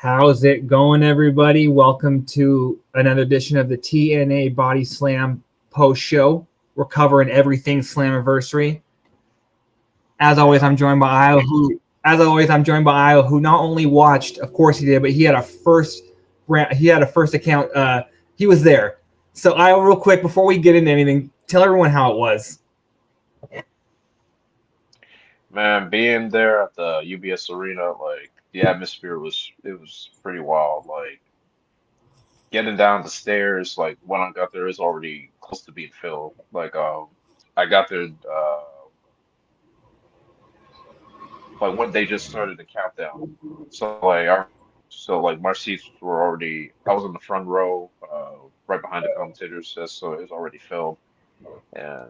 How's it going, everybody? Welcome to another edition of the TNA Body Slam post show. We're covering everything Slammiversary. As always, I'm joined by Io, who not only watched, of course he did, but he had a first account. He was there. So Io, real quick before we get into anything, tell everyone how it was. Man, being there at the UBS Arena, like the atmosphere was pretty wild. Like getting down the stairs, like when I got there, it was already close to being filled. I got there like when they just started the countdown. So my seats were already. I was in the front row, right behind the commentators, so it was already filled, and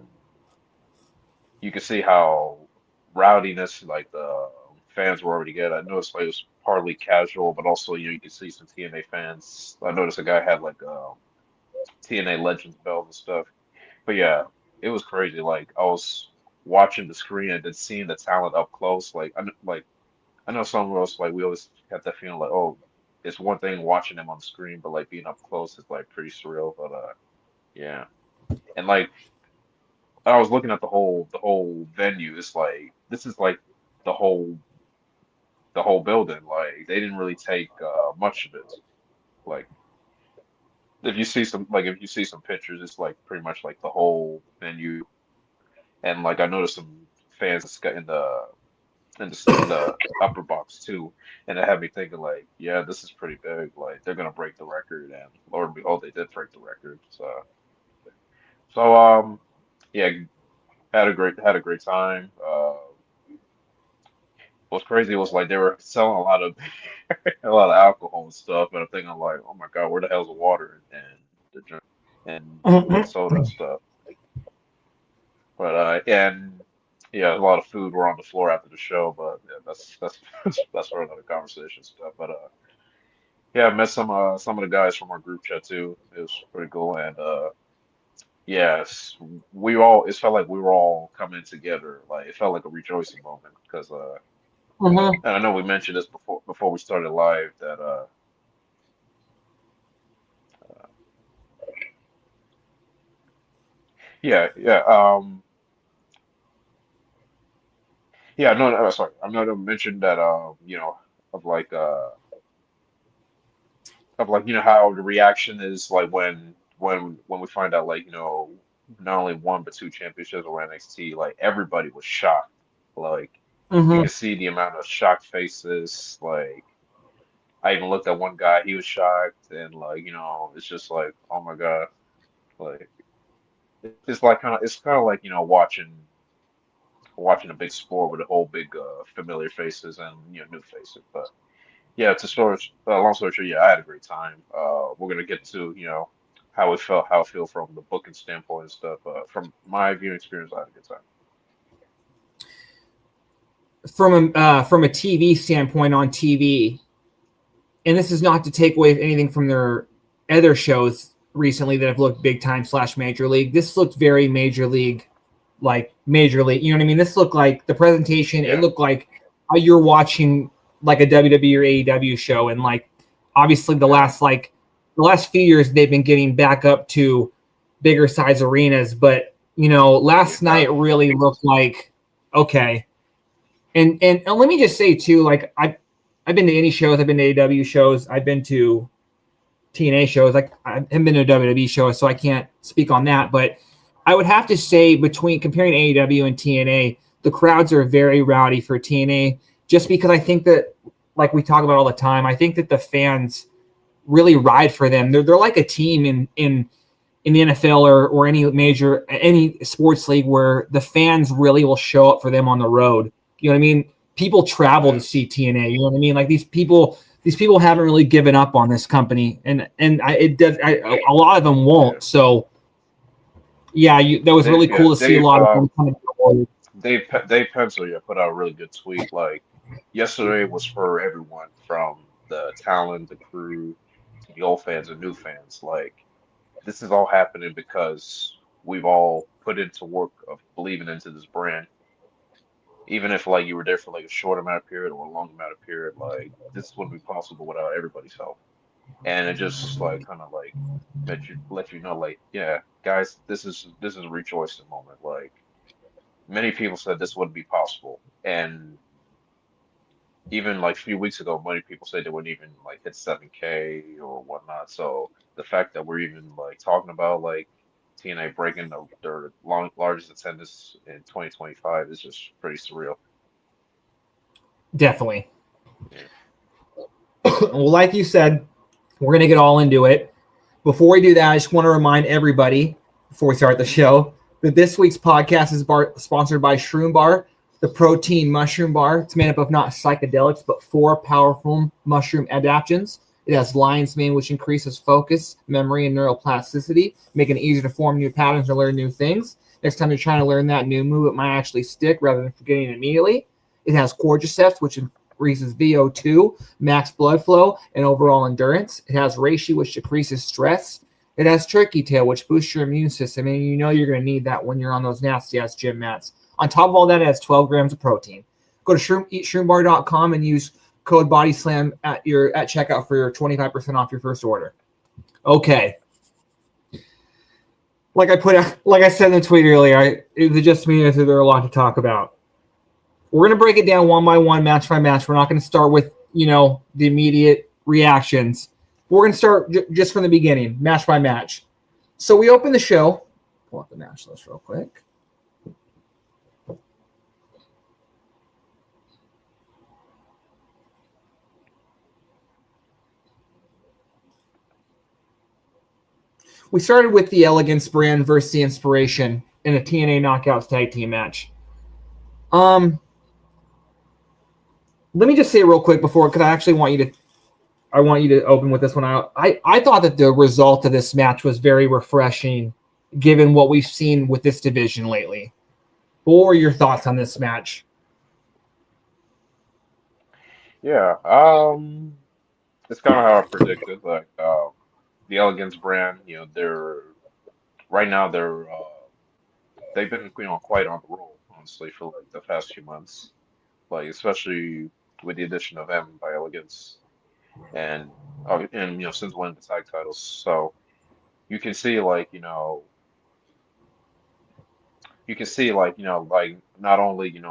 you could see how rowdiness like the fans were already good. I noticed like it was partly casual, but also you could see some TNA fans. I noticed a guy had like TNA Legends belt and stuff. But yeah, it was crazy. Like I was watching the screen and then seeing the talent up close. I know some of us like we always have that feeling like, oh, it's one thing watching them on the screen, but like being up close is like pretty surreal. But yeah, and like I was looking at the whole venue. It's like this is like the whole building. Like they didn't really take much of it. Like if you see some pictures, it's like pretty much like the whole venue. And like I noticed some fans in the upper box too, and it had me thinking like, yeah, this is pretty big. Like they're gonna break the record, and Lord and behold, they did break the record. So yeah, had a great time. What's crazy was like they were selling a lot of a lot of alcohol and stuff, and I'm thinking like, oh my God, where the hell's the water and the drink and soda and stuff. But and yeah, a lot of food were on the floor after the show, but yeah, that's for another conversation stuff. But yeah, I met some of the guys from our group chat too. It was pretty cool, and yes, it felt like we were all coming together. Like it felt like a rejoicing moment because and I know we mentioned this before we started live that yeah, yeah, no, no, sorry. I'm not gonna mention that of like how the reaction is like when we find out like not only one but two championships over NXT, like everybody was shocked. Like you Mm-hmm. could see the amount of shocked faces. Like I even looked at one guy, he was shocked, and like it's just like, oh my God. Like it's kind of like watching a big sport with a whole big familiar faces and new faces. But yeah, long story short, yeah, I had a great time. We're gonna get to how it feel from the booking standpoint and stuff. From my viewing experience, I had a good time. From a TV standpoint on TV, and this is not to take away anything from their other shows recently that have looked big time / major league. This looked very major league, like major league. You know what I mean? This looked like the presentation. It Yeah, looked like how you're watching like a WWE or AEW show, and like obviously yeah, the last few years they've been getting back up to bigger size arenas, but yeah, last night really looked like okay. And let me just say too, like I've been to any shows, I've been to AEW shows, I've been to TNA shows. Like I haven't been to a WWE show, so I can't speak on that. But I would have to say between comparing AEW and TNA, the crowds are very rowdy for TNA, just because I think that, like we talk about all the time, I think that the fans really ride for them. They're like a team in the NFL or any sports league where the fans really will show up for them on the road. You know what I mean? People travel to yeah, see TNA. You know what I mean? Like these people haven't really given up on this company, and a lot of them yeah. won't. So yeah, that was really Yeah, cool to see a lot of them coming forward. Dave Pencil, yeah, put out a really good tweet. Like yesterday was for everyone from the talent, the crew, to the old fans and new fans. Like this is all happening because we've all put into work of believing into this brand. even if like you were there for like a short amount of period or a long amount of period, like this wouldn't be possible without everybody's help. And it just like kind of like let you know like, yeah, guys, this is a rejoicing moment. Like many people said this wouldn't be possible, and even like a few weeks ago, many people said they wouldn't even like hit 7K or whatnot. So the fact that we're even like talking about like TNA breaking their largest attendance in 2025 is just pretty surreal. Definitely. Yeah. Well, like you said, we're going to get all into it. Before we do that, I just want to remind everybody, before we start the show, that this week's podcast is sponsored by Shroom Bar, the protein mushroom bar. It's made up of not psychedelics, but 4 powerful mushroom adaptogens. It has lion's mane, which increases focus, memory, and neuroplasticity, making it easier to form new patterns or learn new things. Next time you're trying to learn that new move, it might actually stick rather than forgetting it immediately. It has cordyceps, which increases VO2, max blood flow, and overall endurance. It has reishi, which decreases stress. It has turkey tail, which boosts your immune system, and you know you're going to need that when you're on those nasty-ass gym mats. On top of all that, it has 12 grams of protein. Go to eatshroombar.com and use code BODYSLAM at checkout for your 25% off your first order. Okay. Like I said in the tweet earlier, it was just me. There are a lot to talk about. We're going to break it down one by one, match by match. We're not going to start with, the immediate reactions. We're going to start just from the beginning, match by match. So we open the show. Pull up the match list real quick. We started with the Elegance brand versus the Inspiration in a TNA Knockouts tag team match. Let me just say real quick before, because I want you to open with this one out. I thought that the result of this match was very refreshing, given what we've seen with this division lately. What were your thoughts on this match? Yeah, it's kind of how I predicted. Like the Elegance brand, they're right now they've been quite on the roll, honestly, for like the past few months. Like especially with the addition of M by Elegance and since winning the tag titles. So you can see like not only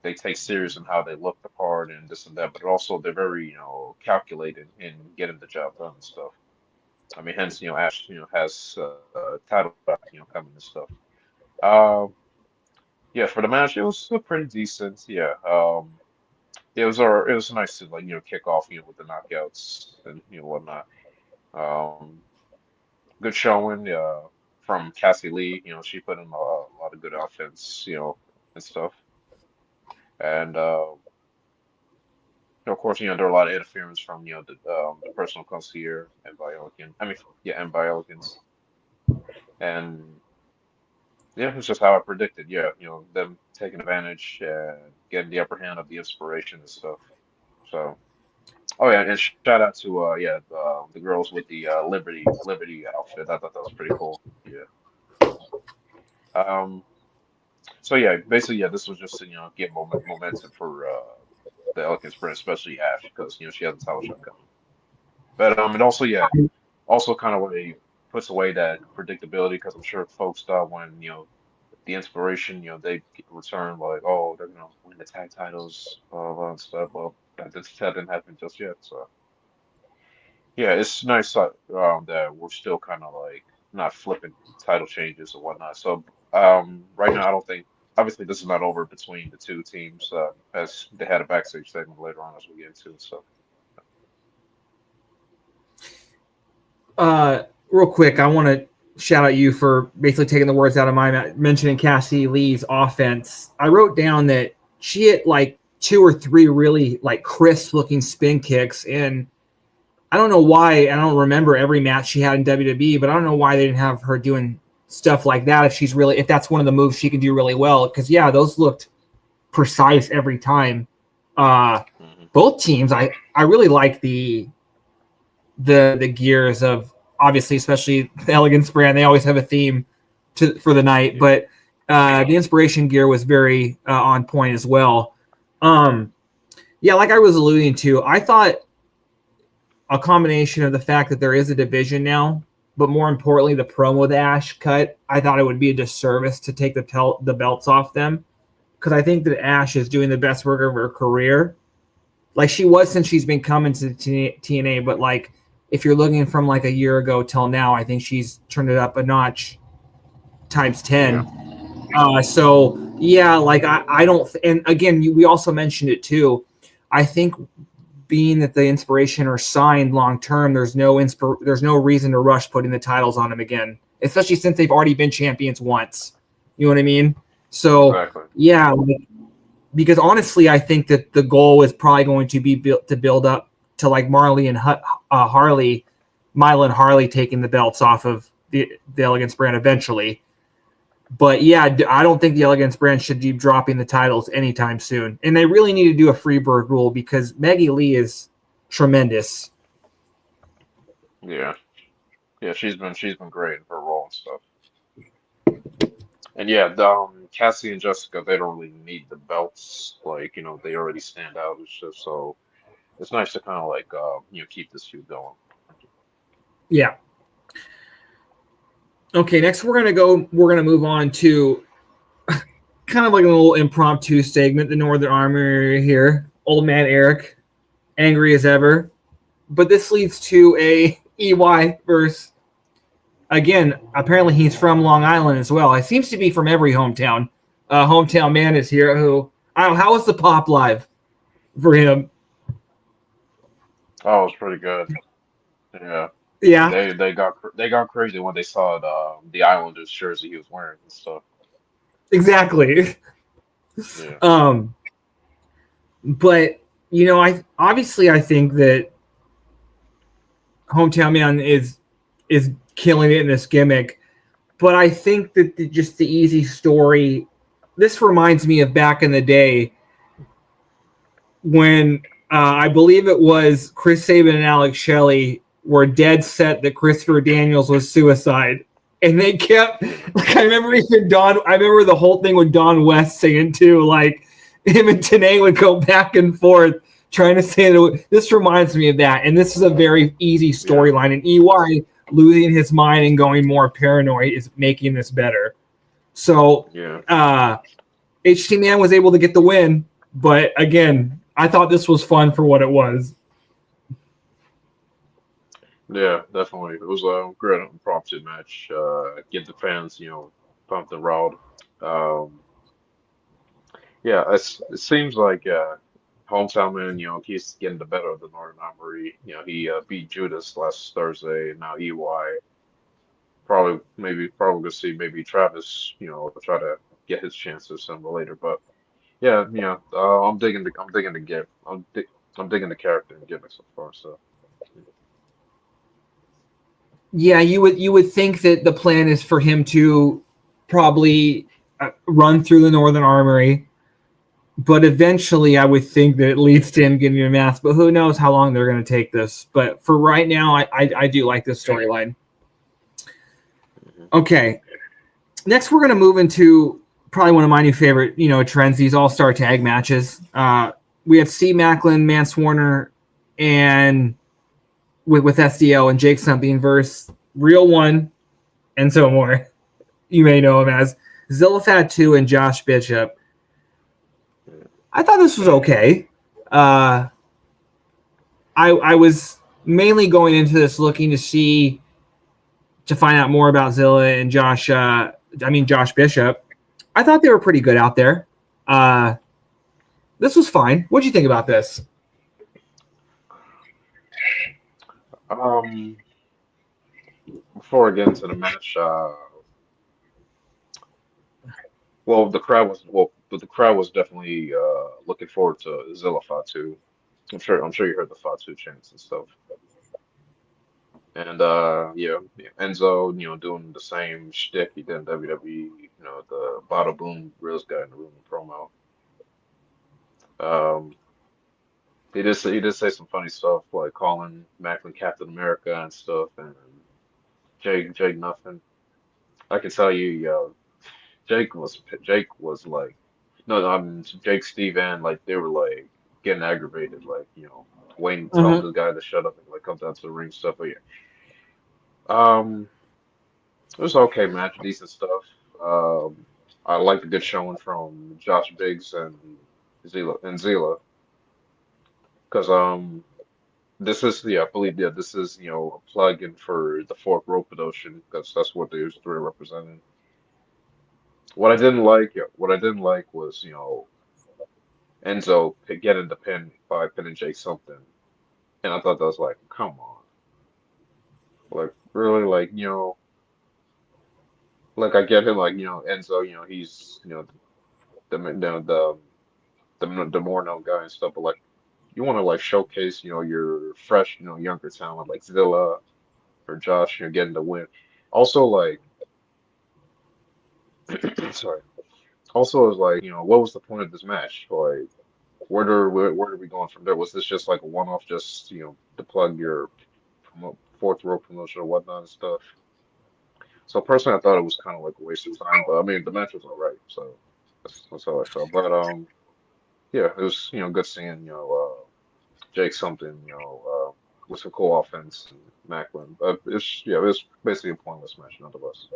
they take serious in how they look the part and this and that, but also they're very calculated in getting the job done and stuff. I mean, hence Ash has title back coming and stuff. Um, yeah, for the match it was pretty decent. Yeah, it was nice to like kick off with the knockouts and whatnot. Um, Good showing from Cassie Lee. She put in a lot of good offense and stuff. And of course, there are a lot of interference from the personal concierge and by Elegance. I mean, yeah, and by Elegance. And yeah, it's just how I predicted. Yeah, them taking advantage and getting the upper hand of the inspiration and stuff. So, oh yeah, and shout out to the girls with the Liberty outfit. I thought that was pretty cool. Yeah. Um. So yeah, basically, yeah, this was just to get momentum for the Elegance brand, especially Ash, because she has a title shot coming. But and also also kind of way puts away that predictability because I'm sure folks thought when the inspiration they return like, oh, they're gonna win the tag titles, blah blah, blah and stuff. Well, that didn't happen just yet. So yeah, it's nice that we're still kind of like not flipping title changes or whatnot. So right now I don't think. Obviously, this is not over between the two teams, as they had a backstage segment later on as we get into it. So, Real quick, I want to shout out you for basically taking the words out of my mouth, mentioning Cassie Lee's offense. I wrote down that she hit like 2 or 3 really like crisp looking spin kicks, and I don't know why. I don't remember every match she had in WWE, but I don't know why they didn't have her doing stuff like that if that's one of the moves she can do really well, because yeah, those looked precise every time. Both teams, I really like the gears of, obviously, especially the Elegance brand. They always have a theme for the night, but the inspiration gear was very on point as well. Yeah, like I was alluding to, I thought a combination of the fact that there is a division now, but more importantly, the promo that Ash cut, I thought it would be a disservice to take the belts off them, because I think that Ash is doing the best work of her career. Like she was since she's been coming to TNA, but like if you're looking from like a year ago till now, I think she's turned it up a notch times 10. So yeah, like I don't, and again, we also mentioned it too. I think being that the inspiration are signed long term, there's no reason to rush putting the titles on them again, especially since they've already been champions once. You know what I mean? So Exactly. yeah, like, because honestly, I think that the goal is probably going to be build up to like Marley and Harley, Mila and Harley taking the belts off of the Elegance brand eventually. But yeah, I don't think the Elegance brand should be dropping the titles anytime soon. And they really need to do a Freebird rule because Maggie Lee is tremendous. Yeah. Yeah, she's been great in her role and stuff. And yeah, Cassie and Jessica, they don't really need the belts. Like, they already stand out and stuff. So it's nice to kind of like keep this feud going. Yeah. Okay, next we're gonna move on to kind of like a little impromptu segment, the Northern Armory here. Old man Eric, angry as ever. But this leads to a EY versus, again, apparently he's from Long Island as well. He seems to be from every hometown. Hometown man is here who, I don't know, how was the pop live for him? Oh, it was pretty good. Yeah. Yeah. They got crazy when they saw the Islanders jersey he was wearing and stuff. Exactly. Yeah. But I think that Hometown Man is killing it in this gimmick. But I think that just the easy story, this reminds me of back in the day when I believe it was Chris Sabin and Alex Shelley were dead set that Christopher Daniels was suicide. And they kept, like, I remember the whole thing with Don West saying too, like, him and TNA would go back and forth trying to say that. This reminds me of that. And this is a very easy storyline. And EY losing his mind and going more paranoid is making this better. So, HT Man was able to get the win. But again, I thought this was fun for what it was. Yeah, definitely. It was a great impromptu match. Get the fans, pumped and riled. Um, yeah, it seems like Hometown Man, keeps getting the better of the Northern Armory. He beat Judas last Thursday, and now EY. Probably gonna see maybe Travis, try to get his chances sooner or later. But yeah, I'm digging I'm digging the character and gimmick so far. So. Yeah, you would think that the plan is for him to probably run through the Northern Armory, but eventually I would think that it leads to him getting a mask. But who knows how long they're going to take this? But for right now, I do like this storyline. Okay, next we're going to move into probably one of my new favorite trends, these all-star tag matches. We have Steve Maclin, Mance Warner, and with SDL and Jake Something versus Real One and so more. You may know him as Zilla, Fatu, and Josh Bishop. I thought this was okay. I was mainly going into this looking to find out more about Zilla and Josh Bishop. I thought they were pretty good out there. This was fine. What do you think about this? Before I get into the match, the crowd was definitely looking forward to Zilla Fatu. I'm sure you heard the Fatu chants and stuff. And Enzo, doing the same shtick he did in WWE, the bada boom reels guy in the room promo. Um, he did say some funny stuff like calling Maclin Captain America and stuff, and Jake nothing. I can tell you, Jake was like no, Jake, Steve, and like they were like getting aggravated, like waiting, telling Mm-hmm. the guy to shut up and like come down to the ring stuff. But yeah, um, it was okay match, decent stuff. Um, I liked the good showing from Josh Biggs and Zilla because this is I believe this is a plug-in for the Fork Row promotion because that's what those three are representing. What I didn't like was Enzo getting the pin by pinning Jake something. And I thought that was like, come on. Like, really, like, like I get it, like, Enzo, he's, the more known guy and stuff, but like, you want to like showcase, your fresh, younger talent like Zilla or Josh, getting the win. Also, like, sorry. Also, it was like, what was the point of this match? Like, where are we going from there? Was this just like a one-off, just, to plug your fourth row promotion or whatnot and stuff? So personally, I thought it was kind of like a waste of time, but I mean, the match was all right, so that's how I felt. But yeah, it was good seeing Jake something with some cool offense and Maclin. But it was basically a pointless match nonetheless.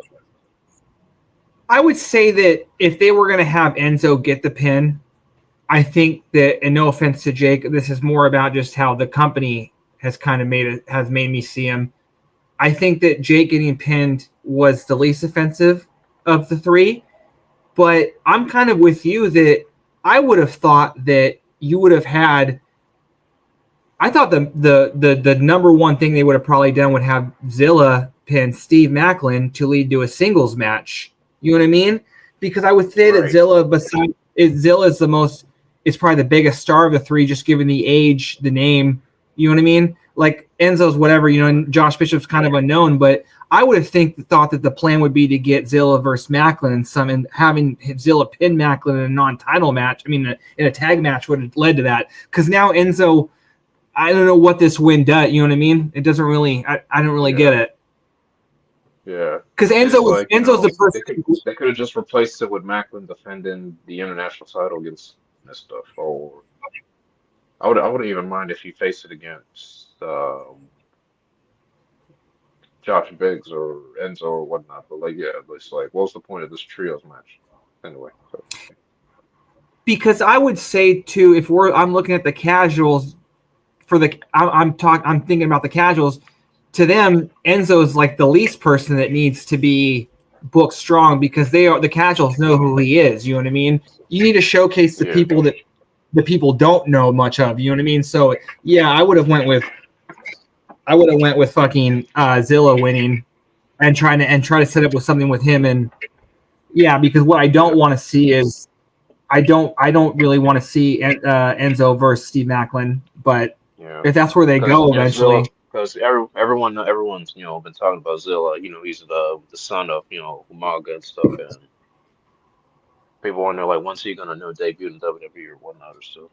I would say that if they were going to have Enzo get the pin, I think that, and no offense to Jake, this is more about just how the company has kind of made me see him. I think that Jake getting pinned was the least offensive of the three, but I'm kind of with you that I would have thought that you would have had. I thought the number one thing they would have probably done would have Zilla pin Steve Maclin to lead to a singles match. You know what I mean? Because I would say that Right. Zilla is probably the biggest star of the three, just given the age, the name. You know what I mean? Like Enzo's whatever, and Josh Bishop's kind of unknown, but I would have thought that the plan would be to get Zilla versus Maclin and having Zilla pin Maclin in a non-title match. I mean, in a tag match would have led to that. Because now Enzo, I don't know what this win does. You know what I mean? It doesn't really. I don't really get it. Yeah. Because It's like, Enzo's the person. they could have just replaced it with Maclin defending the international title against this stuff. Or I wouldn't even mind if he faced it against Josh Biggs or Enzo or whatnot. But like, yeah, it's like, what's the point of this trios match anyway? So, Because I would say too, I'm looking at the casuals I'm thinking about the casuals. To them, Enzo's like the least person that needs to be booked strong because the casuals know who he is. You know what I mean? You need to showcase the people that the people don't know much of. You know what I mean? So yeah, I would have went with fucking Zilla winning and try to set up with something with him. And yeah, because what I don't want to see is I don't really want to see Enzo versus Steve Maclin, but yeah. if that's where they go eventually. Because everyone's been talking about Zilla. He's the son of Umaga and stuff, and people wonder like when's he gonna debut in WWE or whatnot or stuff.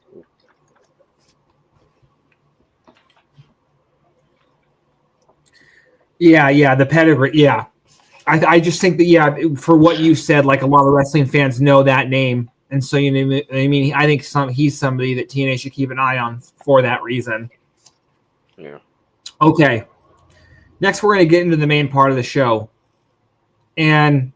Yeah, the pedigree. Yeah, I just think that for what you said, like a lot of wrestling fans know that name, and so I mean, I think he's somebody that TNA should keep an eye on for that reason. Yeah. Okay. Next, we're going to get into the main part of the show. And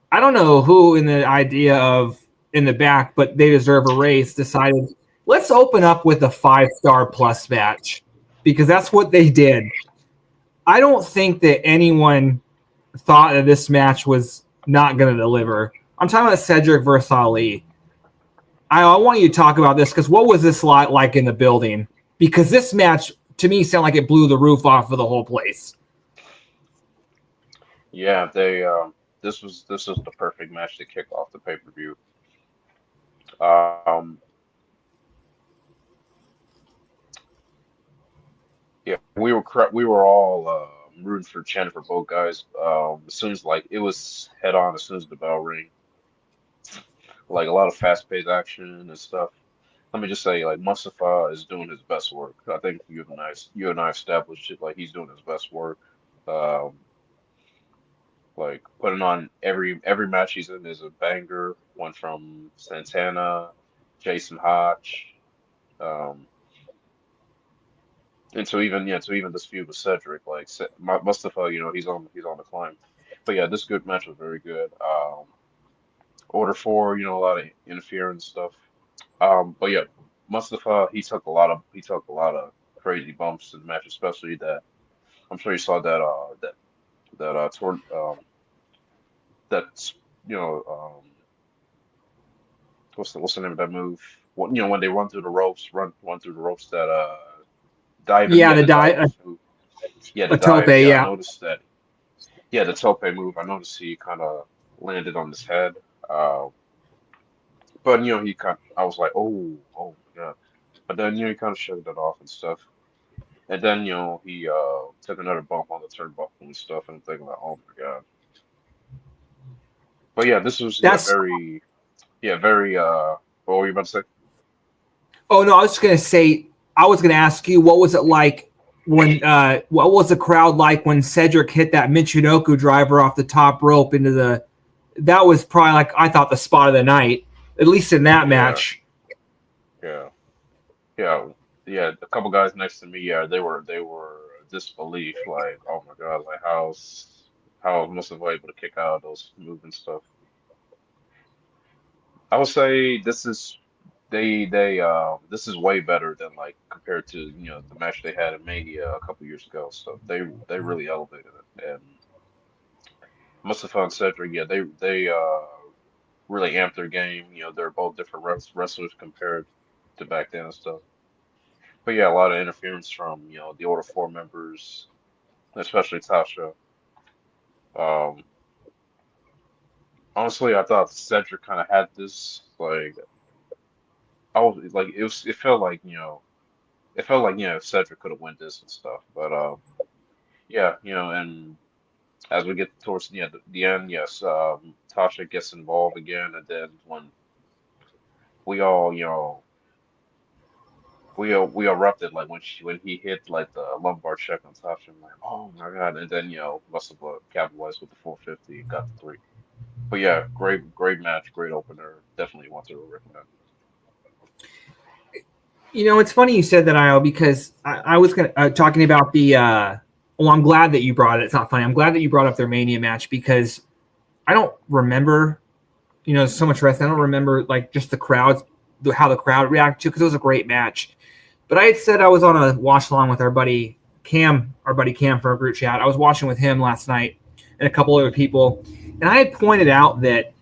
I don't know who in the idea of in the back, but they deserve a raise, decided, let's open up with a 5-star plus match because that's what they did. I don't think that anyone thought that this match was not going to deliver. I'm talking about Cedric versus Ali. I want you to talk about this because what was this like in the building? Because this match, to me, sounded like it blew the roof off of the whole place. Yeah, this was the perfect match to kick off the pay-per-view. Um, yeah, we were all rooting for chanting for both guys. As soon as like it was head on, as soon as the bell rang, like a lot of fast-paced action and stuff. Let me just say, like Mustafa is doing his best work. I think you and I established it. Like he's doing his best work. Um, Like putting on every match he's in is a banger. One from Santana, Jason Hodge, um, and so even this feud with Cedric, like Mustafa, he's on the climb. But yeah, this good match was very good. Order 4, a lot of interference stuff. But yeah, Mustafa, he took a lot of crazy bumps in the match, especially that I'm sure you saw that toward that's you know what's the name of that move? When they run through the ropes, run through the ropes, that diving, Yeah, yeah, the the die dive move, yeah, the a tope. dive, yeah, I Yeah, noticed that, yeah, the tope move, I noticed he kind of landed on his head, uh, but he kind, I was like, oh my God, but then he kind of shrugged it off and stuff, and then he took another bump on the turnbuckle and stuff, and I'm thinking like, oh my God, but yeah, this was that's. very what were you about to say? Oh no, I was just gonna say. I was gonna ask you what was it like when what was the crowd like when Cedric hit that Michinoku driver off the top rope into the. That was probably like I thought the spot of the night, at least in that Yeah, match. yeah. Yeah, yeah, a couple guys next to me, yeah, they were disbelief, like, oh my God, like how Mustafa able to kick out of those moves and stuff. I would say this is way better than like compared to the match they had in Mania a couple years ago. So they really elevated it. And Mustafa and Cedric, yeah, they really amped their game. They're both different wrestlers compared to back then and stuff. But yeah, a lot of interference from the Order 4 members, especially Tasha. Um, Honestly, I thought Cedric kind of had this like I was like it felt like Cedric could have won this and stuff. But yeah, and as we get towards the end, yes, Tasha gets involved again, and then when we all we erupted like when he hit like the lumbar check on Tasha, I'm like, oh my God, and then must have capitalized with the 450 and got the 3. But yeah, great match, great opener. Definitely want to recommend. It's funny you said that, Io, because I was gonna talking about the. Well, I'm glad that you brought it. It's not funny. I'm glad that you brought up their Mania match because I don't remember, so much wrestling. I don't remember like just the crowds, how the crowd reacted to because it was a great match. But I had said I was on a watch along with our buddy Cam for a group chat. I was watching with him last night and a couple other people, and I had pointed out that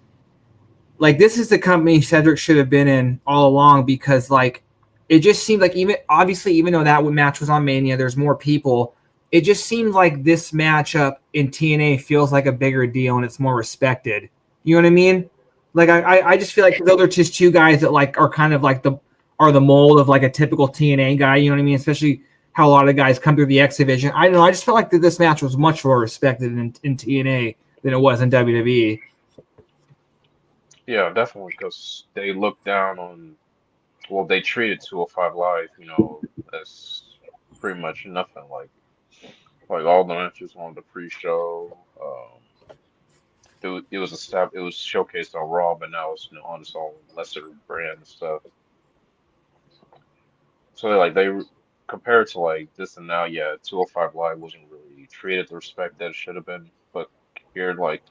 like this is the company Cedric should have been in all along because like it just seemed like even though that match was on Mania, there's more people. It just seemed like this matchup in TNA feels like a bigger deal and it's more respected. You know what I mean? Like I just feel like those are just two guys that like are kind of like the mold of like a typical TNA guy. You know what I mean? Especially how a lot of guys come through the X division. I don't know. I just felt like that this match was much more respected in TNA than it was in WWE. Yeah, definitely, because they look down on, well, they treated 205 Live, as pretty much nothing. Like all the matches on the pre-show, it was showcased on Raw, but now it's on its own lesser brand and stuff. So like compared to like this and now, yeah, 205 Live wasn't really treated the respect that it should have been. But here, like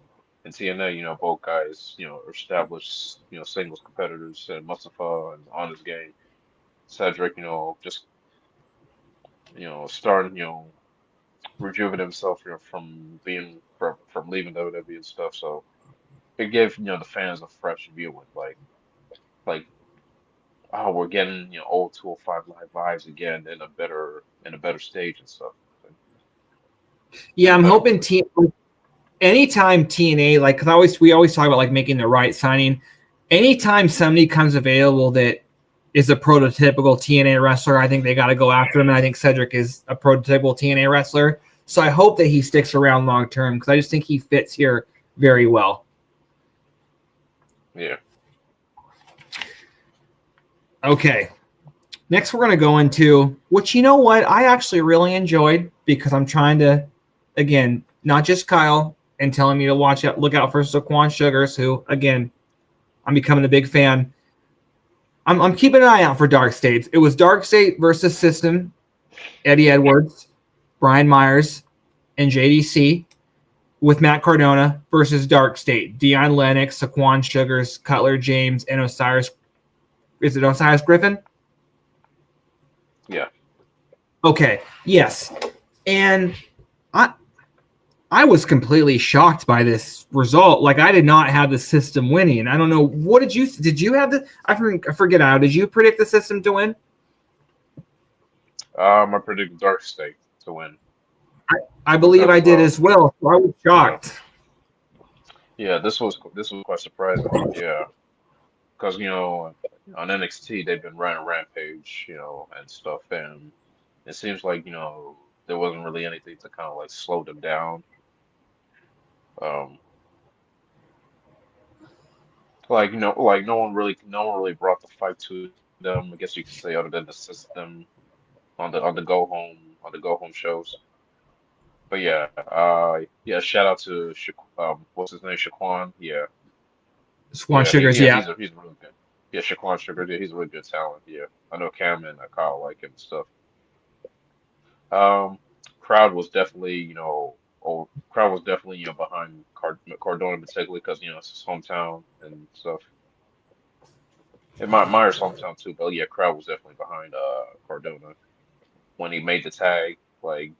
in TNA, both guys, are established, singles competitors, and Mustafa and on his game, Cedric, just starting, rejuvenating himself, from leaving WWE and stuff. So it gave the fans a fresh view with like oh, we're getting old 205 Live vibes again in a better stage and stuff, in Yeah, a I'm better hoping place. anytime TNA, like, because we always talk about like making the right signing. Anytime somebody comes available that is a prototypical TNA wrestler, I think they got to go after him. And I think Cedric is a prototypical TNA wrestler. So I hope that he sticks around long term because I just think he fits here very well. Yeah. Okay. Next, we're going to go into, which, you know what, I actually really enjoyed because I'm trying to, again, not just Kyle, and telling me to look out for Saquon Sugars, who, again, I'm becoming a big fan. I'm keeping an eye out for Dark States. It was Dark State versus System, Eddie Edwards, Brian Myers, and JDC, with Matt Cardona versus Dark State, Deion Lennox, Saquon Sugars, Cutler James, and Osiris. Is it Osiris Griffin? Yeah. Okay. Yes. And I was completely shocked by this result. Like, I did not have the System winning. I don't know. What did you have I forget how. Did you predict the System to win? I predicted Dark State to win. I believe I did as well. So I was shocked. Yeah, this was quite surprising. Yeah, because on NXT they've been running Rampage, and stuff, and it seems like there wasn't really anything to kind of like slow them down. Like no one really brought the fight to them. I guess you could say, other than the System on the go home shows. But yeah, shout out to what's his name, Shaquan. Saquon Sugars, he's really good. Yeah, Shaquan Sugar, yeah, he's a really good talent. Yeah, I know Cam and Kyle like him and stuff. Crowd was definitely behind Cardona particularly because it's his hometown and stuff. And Myers' hometown too, but yeah, crowd was definitely behind Cardona when he made the tag, like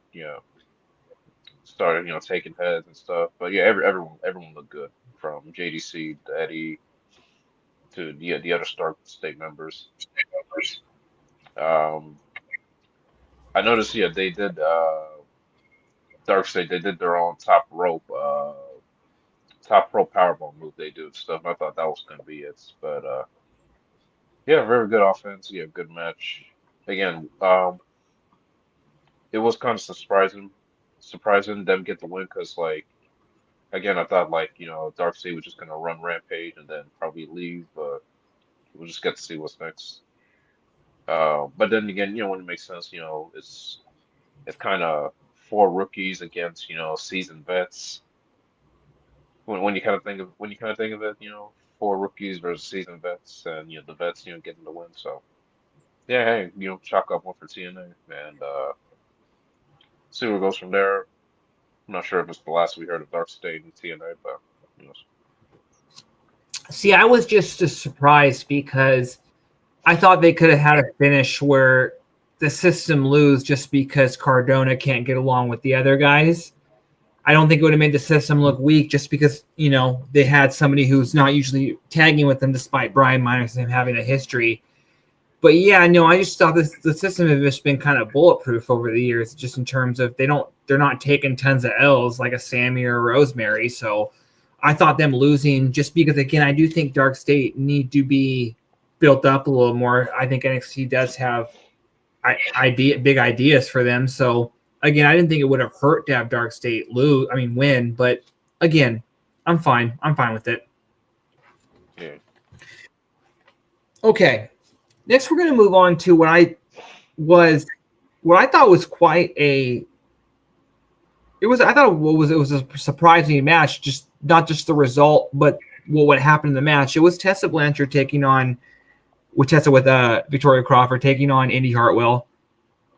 started taking heads and stuff. But yeah, everyone looked good, from JDC to Eddie to the other Star State members. Um, I noticed, yeah, they did Dark State. They did their own top rope powerbomb move. They do and stuff. I thought that was gonna be it, but yeah, very good offense. Yeah, good match. Again, it was kind of surprising them get the win because, like, again, I thought, like, Dark State was just gonna run Rampage and then probably leave, but we'll just get to see what's next. But then again, when it makes sense, it's kind of four rookies against seasoned vets. When you kind of think of it, four rookies versus seasoned vets, and the vets getting the win. So yeah, hey, chalk up one for TNA and see where it goes from there. I'm not sure if it's the last we heard of Dark State and TNA, but See, I was just surprised because I thought they could have had a finish where the System lose just because Cardona can't get along with the other guys. I don't think it would have made the System look weak just because, they had somebody who's not usually tagging with them despite Brian Myers and him having a history. But yeah, no, I just thought the System has just been kind of bulletproof over the years, just in terms of they're not taking tons of L's like a Sammy or a Rosemary. So I thought them losing just because, again, I do think Dark State need to be built up a little more. I think NXT does have big ideas for them. So again, I didn't think it would have hurt to have Dark State win. But again, I'm fine. I'm fine with it. yeah. Okay. Next, we're going to move on to what I thought was quite a. It was a surprising match. Just not just the result, but what happened in the match. It was Tessa Blanchard taking on Victoria Crawford taking on Indi Hartwell.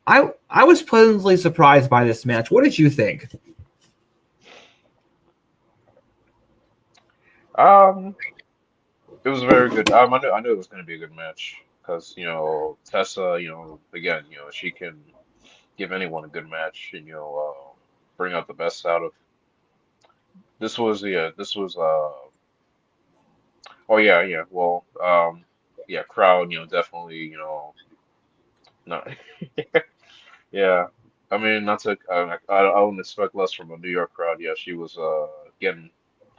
I was pleasantly surprised by this match. What did you think? It was very good. I knew it was going to be a good match because Tessa, again, she can give anyone a good match and bring out the best out of. This was oh yeah, well, yeah, crowd, definitely, not. Yeah, I mean, not to I wouldn't expect less from a New York crowd. Yeah, she was getting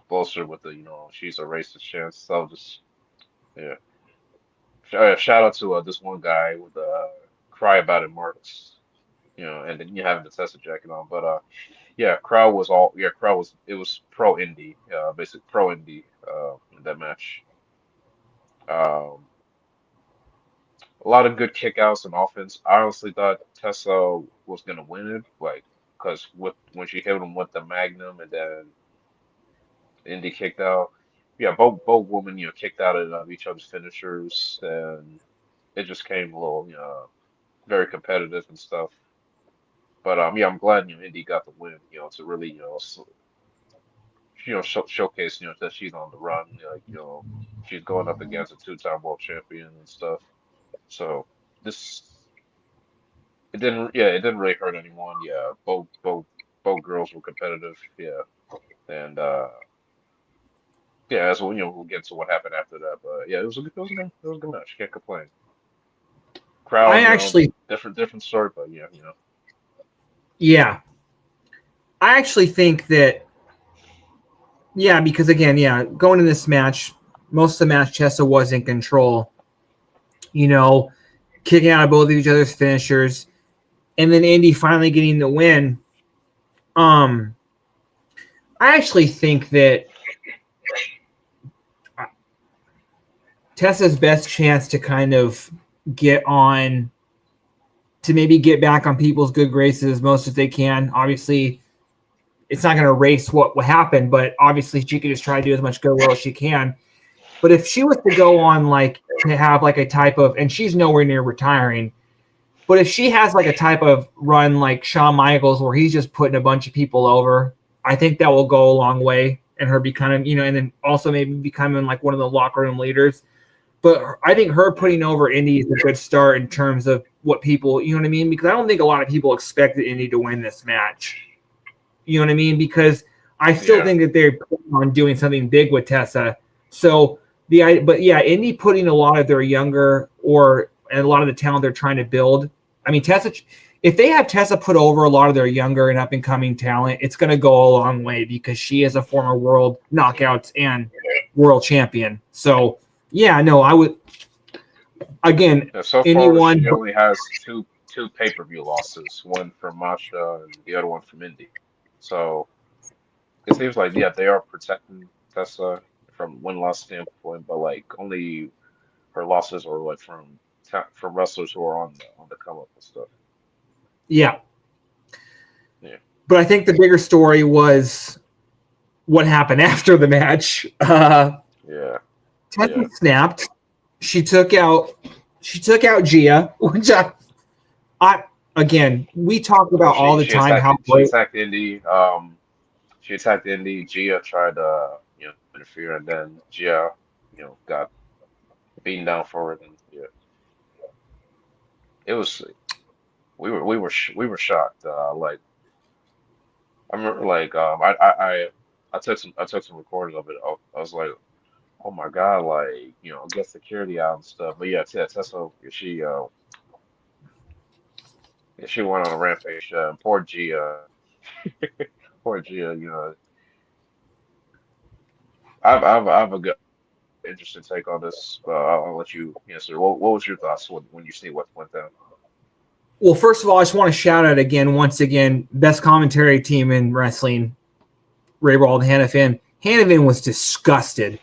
closer with the she's a racist chance. So just yeah. Shout out to this one guy with cry about it marks, and then you having the Tessa jacket on. But yeah, crowd was it was pro indie, basic pro indie in that match. Um, a lot of good kickouts and offense. I honestly thought Tessa was gonna win it, like, because when she hit him with the Magnum and then Indi kicked out. Yeah, both women, kicked out of each other's finishers, and it just came a little, very competitive and stuff. But yeah, I'm glad Indi got the win, to really, showcase, that she's on the run, like, she's going up against a two-time world champion and stuff. So this, it didn't really hurt anyone. Yeah, both girls were competitive. Yeah, and yeah, as well, we'll get to what happened after that. But yeah, it was a good match. Can't complain. I Crowd, actually, different story, but yeah, yeah, I actually think that, yeah, because again, yeah, going in this match, most of the match, Tessa was in control, you know, kicking out of both of each other's finishers, and then Indi finally getting the win. Um, I actually think that Tessa's best chance to kind of get on, to maybe get back on people's good graces as most as they can. Obviously, it's not going to erase what happened, but obviously she could just try to do as much goodwill as she can. But if she was to go on, like, to have like a type of, and she's nowhere near retiring, but if she has like a type of run like Shawn Michaels where he's just putting a bunch of people over, I think that will go a long way and her becoming, and then also maybe becoming like one of the locker room leaders. But I think her putting over Indi is a good start in terms of what people, you know what I mean? Because I don't think a lot of people expected Indi to win this match. You know what I mean? Because I still think that they're planning on doing something big with Tessa. So but yeah, Indi putting a lot of their younger and a lot of the talent they're trying to build. I mean, Tessa, if they have Tessa put over a lot of their younger and up and coming talent, it's going to go a long way because she is a former world knockouts and world champion. So yeah, no, I would, again, yeah. So far, anyone. she only has two pay-per-view losses, one from Masha and the other one from Indi. So it seems like they are protecting Tessa from win-loss standpoint, but like only her losses are like from wrestlers who are on the come up and stuff. Yeah. Yeah. But I think the bigger story was what happened after the match. Yeah. Tessa snapped. She took out Gia, which I again, we talk Well, about all the time how she great. attacked Indi. She attacked Indi. Gia tried to interfere, and then Gia got beaten down for it, and yeah, it was we were shocked. Like I remember, like I took some recordings of it. I was like, oh my God, like get security out and stuff. But yeah, Tessa, she went on a rampage. Poor Gia, poor Gia. I have a good interesting take on this. I'll let you answer. What was your thoughts when you see what went down? Well, first of all, I just want to shout out again, once again, best commentary team in wrestling, Ray Wald, Hannafin. Hannafin was disgusted.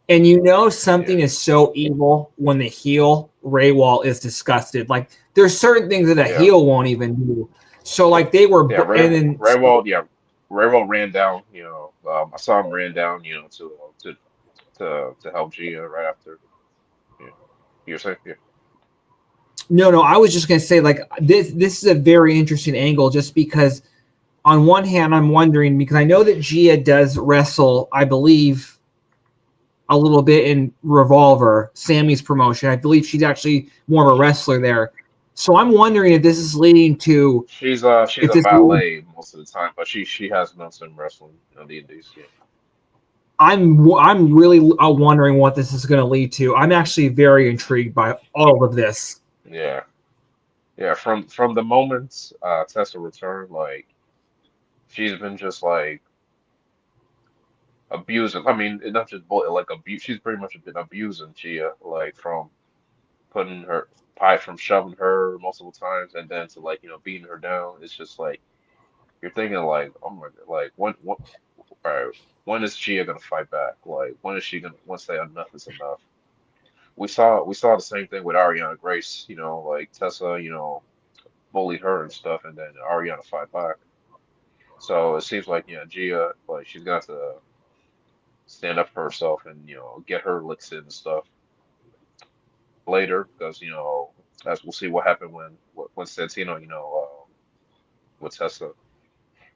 And something Yeah, is so evil when the heel Ray Wall is disgusted. Like there's certain things that a yeah, heel won't even do. So like they were, yeah. and then Raywald ran down. I saw him ran down. To help Gia right after. Yeah, you were saying, yeah, no, I was just gonna say like this is a very interesting angle just because on one hand I'm wondering because I know that Gia does wrestle, I believe, a little bit in Revolver, Sammy's promotion. I believe she's actually more of a wrestler there. So I'm wondering if this is leading to she's if a this. valet most of the time, but she has done some wrestling the Indies. Yeah, I'm really wondering what this is going to lead to. I'm actually very intrigued by all of this. yeah, yeah. From the moment Tessa returned, like she's been just like abusing. I mean, not just like abuse. She's pretty much been abusing Gia, like from putting her from shoving her multiple times, and then to like beating her down. It's just like you're thinking like, oh my God, like all right, when is Gia gonna fight back? Like when is she gonna say enough is enough? We saw the same thing with Ariana Grace. Like Tessa, bullied her and stuff, and then Ariana fight back. So it seems like Gia, like she's gonna have to stand up for herself and get her licks in and stuff later, because as we'll see what happened when Santino with Tessa.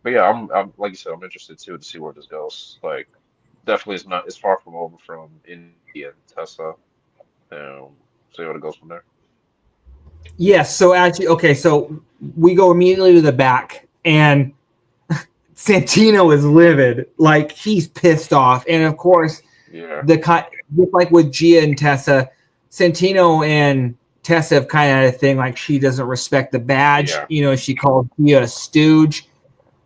But yeah, I'm like you said, I'm interested too to see where this goes. Like, definitely it's far from over from Indi and Tessa. See what it goes from there. Yes. So actually, okay. So we go immediately to the back, and Santino is livid, like he's pissed off, and of course, Yeah, just like with Gia and Tessa, Santino and Tessa have kind of had a thing, like she doesn't respect the badge. yeah, She called Gia a stooge,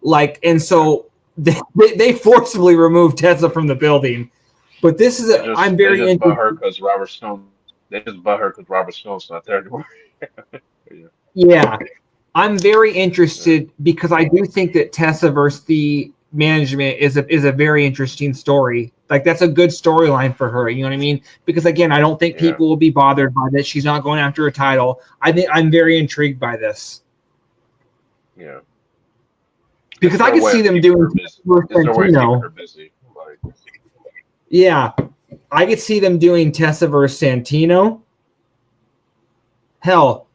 like, and yeah. so they forcibly removed Tessa from the building. But this is I'm They very just butt interested. her because Robert Stone. They just butt her because Robert Stone's not there anymore. Yeah, Yeah, I'm very yeah, interested because I do think that Tessa versus the management is a very interesting story. Like that's a good storyline for her. You know what I mean? Because again, I don't think yeah, people will be bothered by this. She's not going after a title. I think I'm very intrigued by this yeah. It's because I their could way see of them keeping doing her busy. It's their way of keeping Santino. her busy. Like, Yeah, I could see them doing Tessa versus Santino. Hell,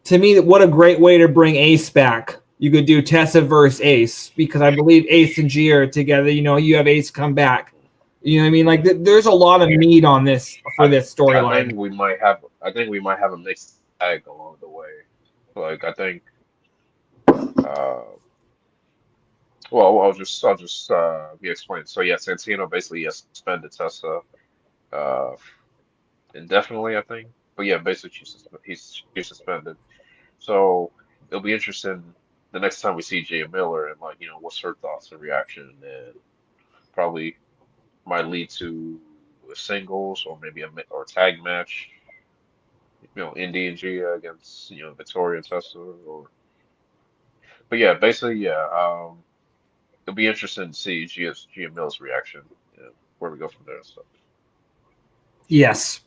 to me, what a great way to bring Ace back. You could do Tessa versus Ace because I believe Ace and G are together. You have Ace come back. You know what I mean? Like there's a lot of meat on this for I this I storyline. think we might have. I think we might have a mixed tag along the way. Like, I think. Uh, well, I'll just be explained. So yeah, Santino basically suspended Tessa uh indefinitely, I think. But yeah, basically she's suspended. So it'll be interesting the next time we see Jay Miller, and like, what's her thoughts and reaction, and probably might lead to a singles or maybe or tag match. Indi and Gia against Victoria and Tessa, or but yeah, basically yeah. It'll be interesting to see Gia Miller's reaction, where we go from there and stuff. Yes.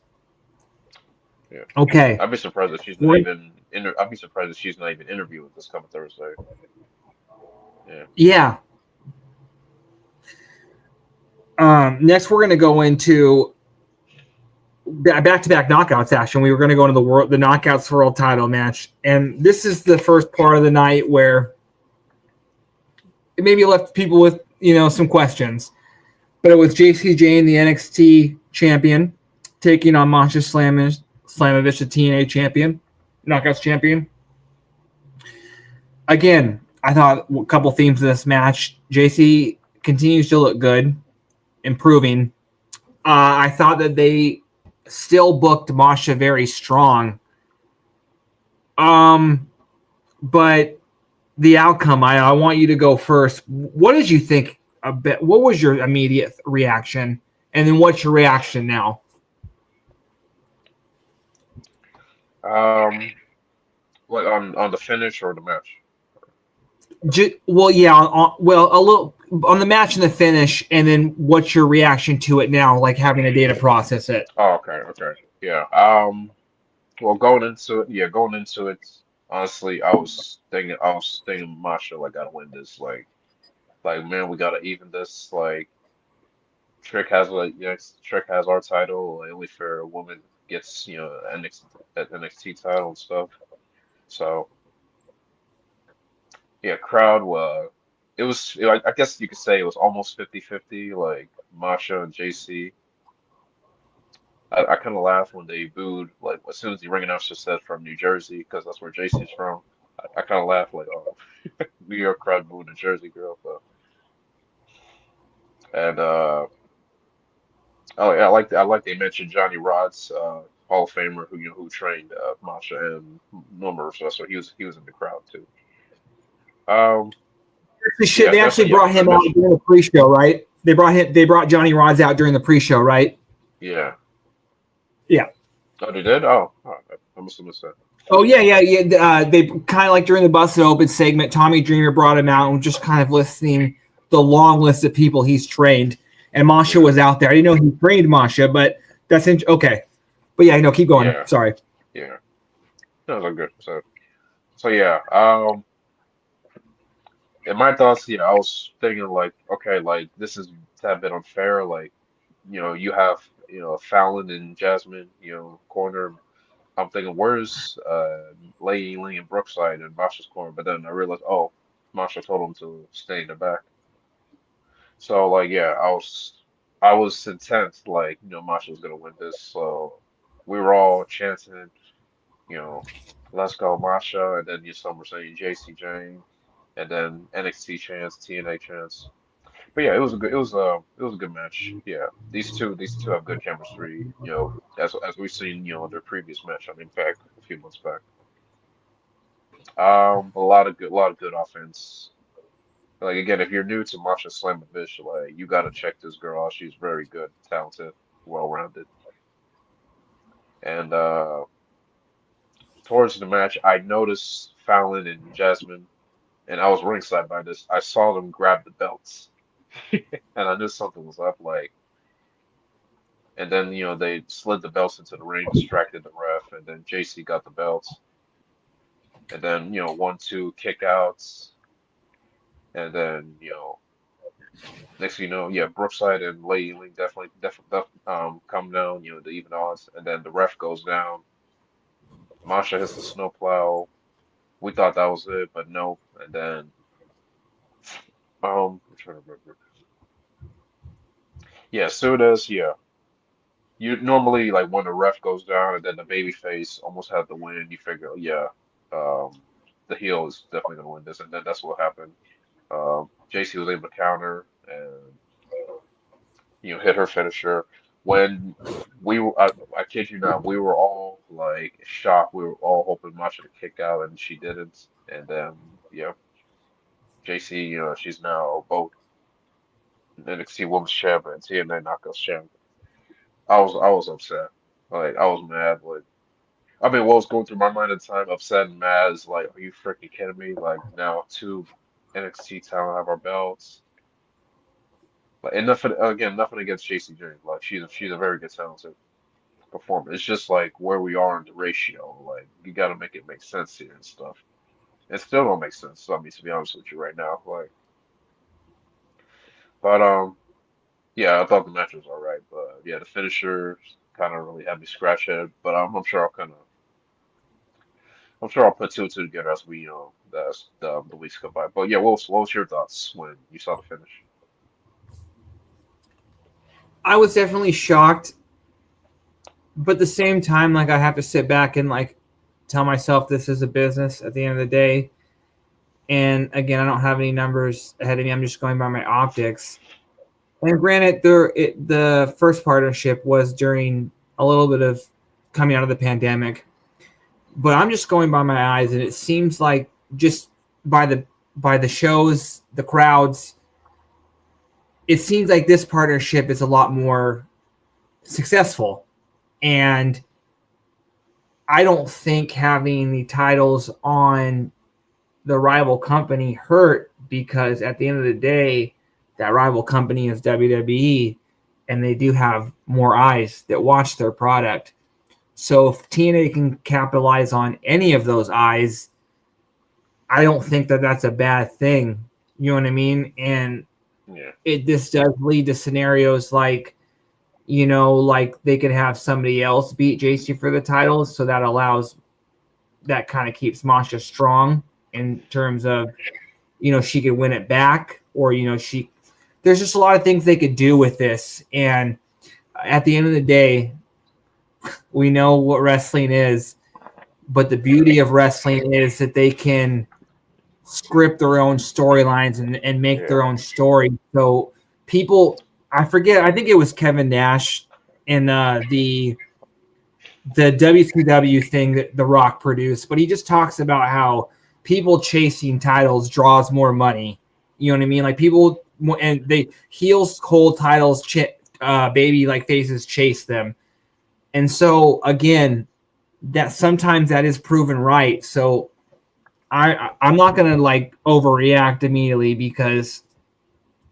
Yeah, Okay. I'd be surprised if she's not We're, even I'd be surprised if she's not even interviewed with this coming Thursday. Yeah. yeah. Next, we're going to go into back-to-back knockouts action. We were going to go into the knockouts world title match, and this is the first part of the night where it maybe left people with some questions. But it was Jacy, Jayne, the NXT champion, taking on Masha Slamovich, the TNA champion, knockouts champion. Again, I thought a couple themes of this match. Jacy continues to look good, improving. I thought that they still booked Masha very strong. But the outcome, I want you to go first. What did you think? What was your immediate reaction, and then what's your reaction now? Um, like on the finish or the match? Well, yeah, well, a little on the match and the finish, and then what's your reaction to it now, like having a day to process it? Oh, okay, okay, yeah. Well, going into it, honestly, I was thinking Masha like gotta win this. Like man, we gotta even this. Like Trick has our title. Like, only fair a woman gets NXT title and stuff. So yeah, crowd. I guess you could say it was almost 50-50. Like Masha and Jacy. I kind of laughed when they booed, like as soon as the ring announcer said from New Jersey, because that's where Jacy's from. I kind of laughed like, oh, New York crowd booed a Jersey girl. But and oh yeah, I like they mentioned Johnny Rodz, Hall of Famer, who trained Masha and Norma, so he was in the crowd too. Um, yeah, They actually definitely, yeah. brought him out during the pre-show, right? They brought Johnny Rods out during the pre-show, right? Yeah. Yeah. Oh, they did. Oh, I must have missed that. Oh yeah. They kind of like during the Busted Open segment, Tommy Dreamer brought him out and just kind of listing the long list of people he's trained, and Masha Yeah, was out there. I didn't know he trained Masha, but okay. But yeah, no, keep going. yeah, Sorry. yeah. That was all good. So yeah. In my thoughts, I was thinking like, okay, like this is tad bit unfair. Like, you have, Fallon and Jasmine, corner. I'm thinking, where's Lady Ling and Brookside and Masha's corner? But then I realized, oh, Masha told him to stay in the back. So like, yeah, I was intent, like, Masha was gonna win this. So we were all chanting, you know, let's go Masha, and then some were saying Jacy, Jayne, and then NXT chants, TNA chants. But yeah, it was a good match. Yeah, these two have good chemistry. As we've seen, their previous match on Impact a few months back. A lot of good offense. Like again, if you're new to Masha Slamovich, like you gotta check this girl out. She's very good, talented, well-rounded. And towards the match, I noticed Fallon and Jasmine, and I was ringside by this. I saw them grab the belts, and I knew something was up. Like, and then they slid the belts into the ring, distracted the ref, and then Jacy got the belts, and then 1, 2 kick outs, and then next thing you know, yeah, Brookside and Lady Ling definitely come down, the even odds, and then the ref goes down. Masha hits the snowplow. We thought that was it, but no. And then I'm trying to remember. Yeah, so does yeah. You normally like when the ref goes down and then the baby face almost had the win, you figure, yeah, um, the heel is definitely gonna win this, and then that's what happened. Jacy was able to counter and hit her finisher. When I kid you not, we were all like shocked. We were all hoping Masha to kick out, and she didn't. And then, yeah, Jacy, she's now both NXT Women's Champion and TNA Knockouts Champion. I was upset. Like I was mad. Like I mean, what was going through my mind at the time? Upset and mad is like, are you freaking kidding me? Like now two NXT talent have our belts. Like, and nothing against Jacy Jayne. Like she's a very good talented performer. It's just like where we are in the ratio. Like you got to make it make sense here and stuff. It still don't make sense. So, I mean, to be honest with you right now, like, but yeah, I thought the match was all right. But yeah, the finisher kind of really had me scratch it. But I'm sure I'll put two and two together as we the weeks go by. But yeah, what was your thoughts when you saw the finish? I was definitely shocked, but at the same time, like I have to sit back and like tell myself this is a business at the end of the day. And again, I don't have any numbers ahead of me. I'm just going by my optics. And granted, the first partnership was during a little bit of coming out of the pandemic, but I'm just going by my eyes, and it seems like just by the shows, the crowds, it seems like this partnership is a lot more successful. And I don't think having the titles on the rival company hurt, because at the end of the day, that rival company is WWE, and they do have more eyes that watch their product. So if TNA can capitalize on any of those eyes, I don't think that that's a bad thing. You know what I mean? And Yeah, this does lead to scenarios like, like they could have somebody else beat Jacy for the titles, so that kind of keeps Masha strong in terms of, she could win it back, or there's just a lot of things they could do with this. And at the end of the day, we know what wrestling is, but the beauty of wrestling is that they can script their own storylines and make yeah, their own story. So I think it was Kevin Nash in the WCW thing that The Rock produced, but he just talks about how people chasing titles draws more money. You know what I mean? Like people, and they heels hold titles, baby like faces chase them. And so again, that sometimes that is proven right. So I'm not gonna like overreact immediately, because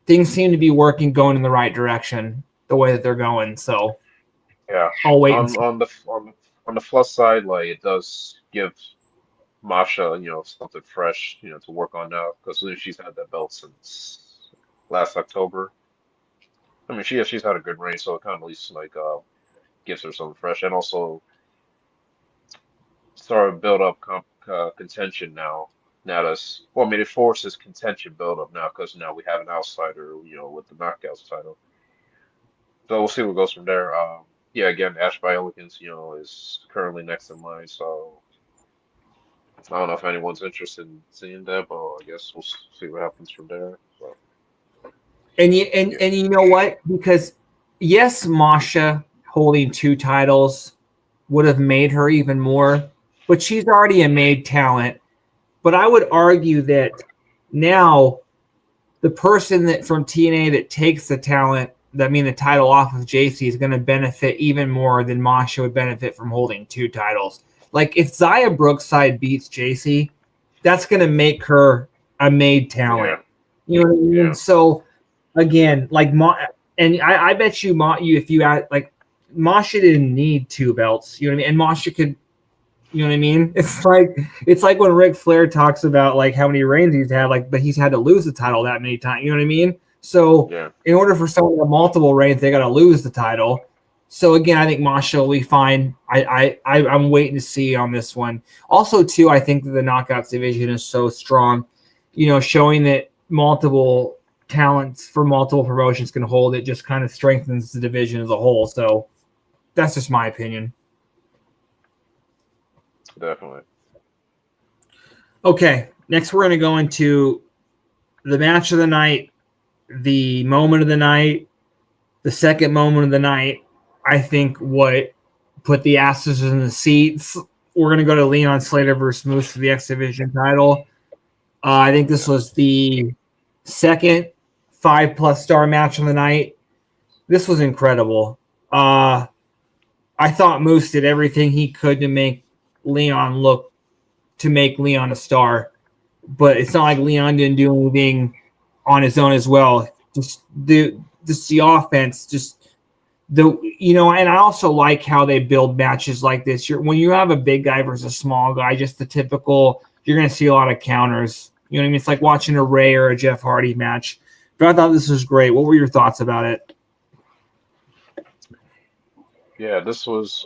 things seem to be going in the right direction the way that they're going. So yeah. I'll wait and On see. on the plus side, like it does give Masha, something fresh, to work on now because she's had that belt since last October. I mean, she's had a good reign, so it kind of at least like gives her something fresh, and also sort of build up contention now. Now that's well, I mean, it forces contention build up now because now we have an outsider, with the knockouts title. So we'll see what goes from there. Yeah, again, Ash by Elegance, is currently next in line. So I don't know if anyone's interested in seeing that, but I guess we'll see what happens from there. So And yeah, you know what? Because yes, Masha holding 2 titles would have made her even more, but she's already a made talent. But I would argue that now the person that from TNA that takes the talent, the title off of Jacy is going to benefit even more than Masha would benefit from holding 2 titles. Like if Xia Brookside beats Jacy, that's going to make her a made talent. yeah, You know what I mean? yeah, So again, like and I bet you, if you add like Masha didn't need 2 belts. You know what I mean? And Masha could. You know what I mean? It's like when Ric Flair talks about like how many reigns he's had, like, but he's had to lose the title that many times. You know what I mean? So yeah. in order for someone to have multiple reigns, they got to lose the title. So again, I think Masha will be fine. I'm waiting to see on this one. Also, too, I think that the knockouts division is so strong. Showing that multiple talents for multiple promotions can hold it just kind of strengthens the division as a whole. So that's just my opinion. Definitely. Okay, next we're going to go into the match of the night, the moment of the night, the second moment of the night. I think what put the asses in the seats. We're going to go to Leon Slater versus Moose for the X Division title. I think this was the second 5+ star match of the night. This was incredible. I thought Moose did everything he could to make Leon a star, but it's not like Leon didn't do anything on his own as well. Just the offense, and I also like how they build matches like this. When you have a big guy versus a small guy, just the typical, you're going to see a lot of counters. You know what I mean? It's like watching a Ray or a Jeff Hardy match. But I thought this was great. What were your thoughts about it? Yeah, this was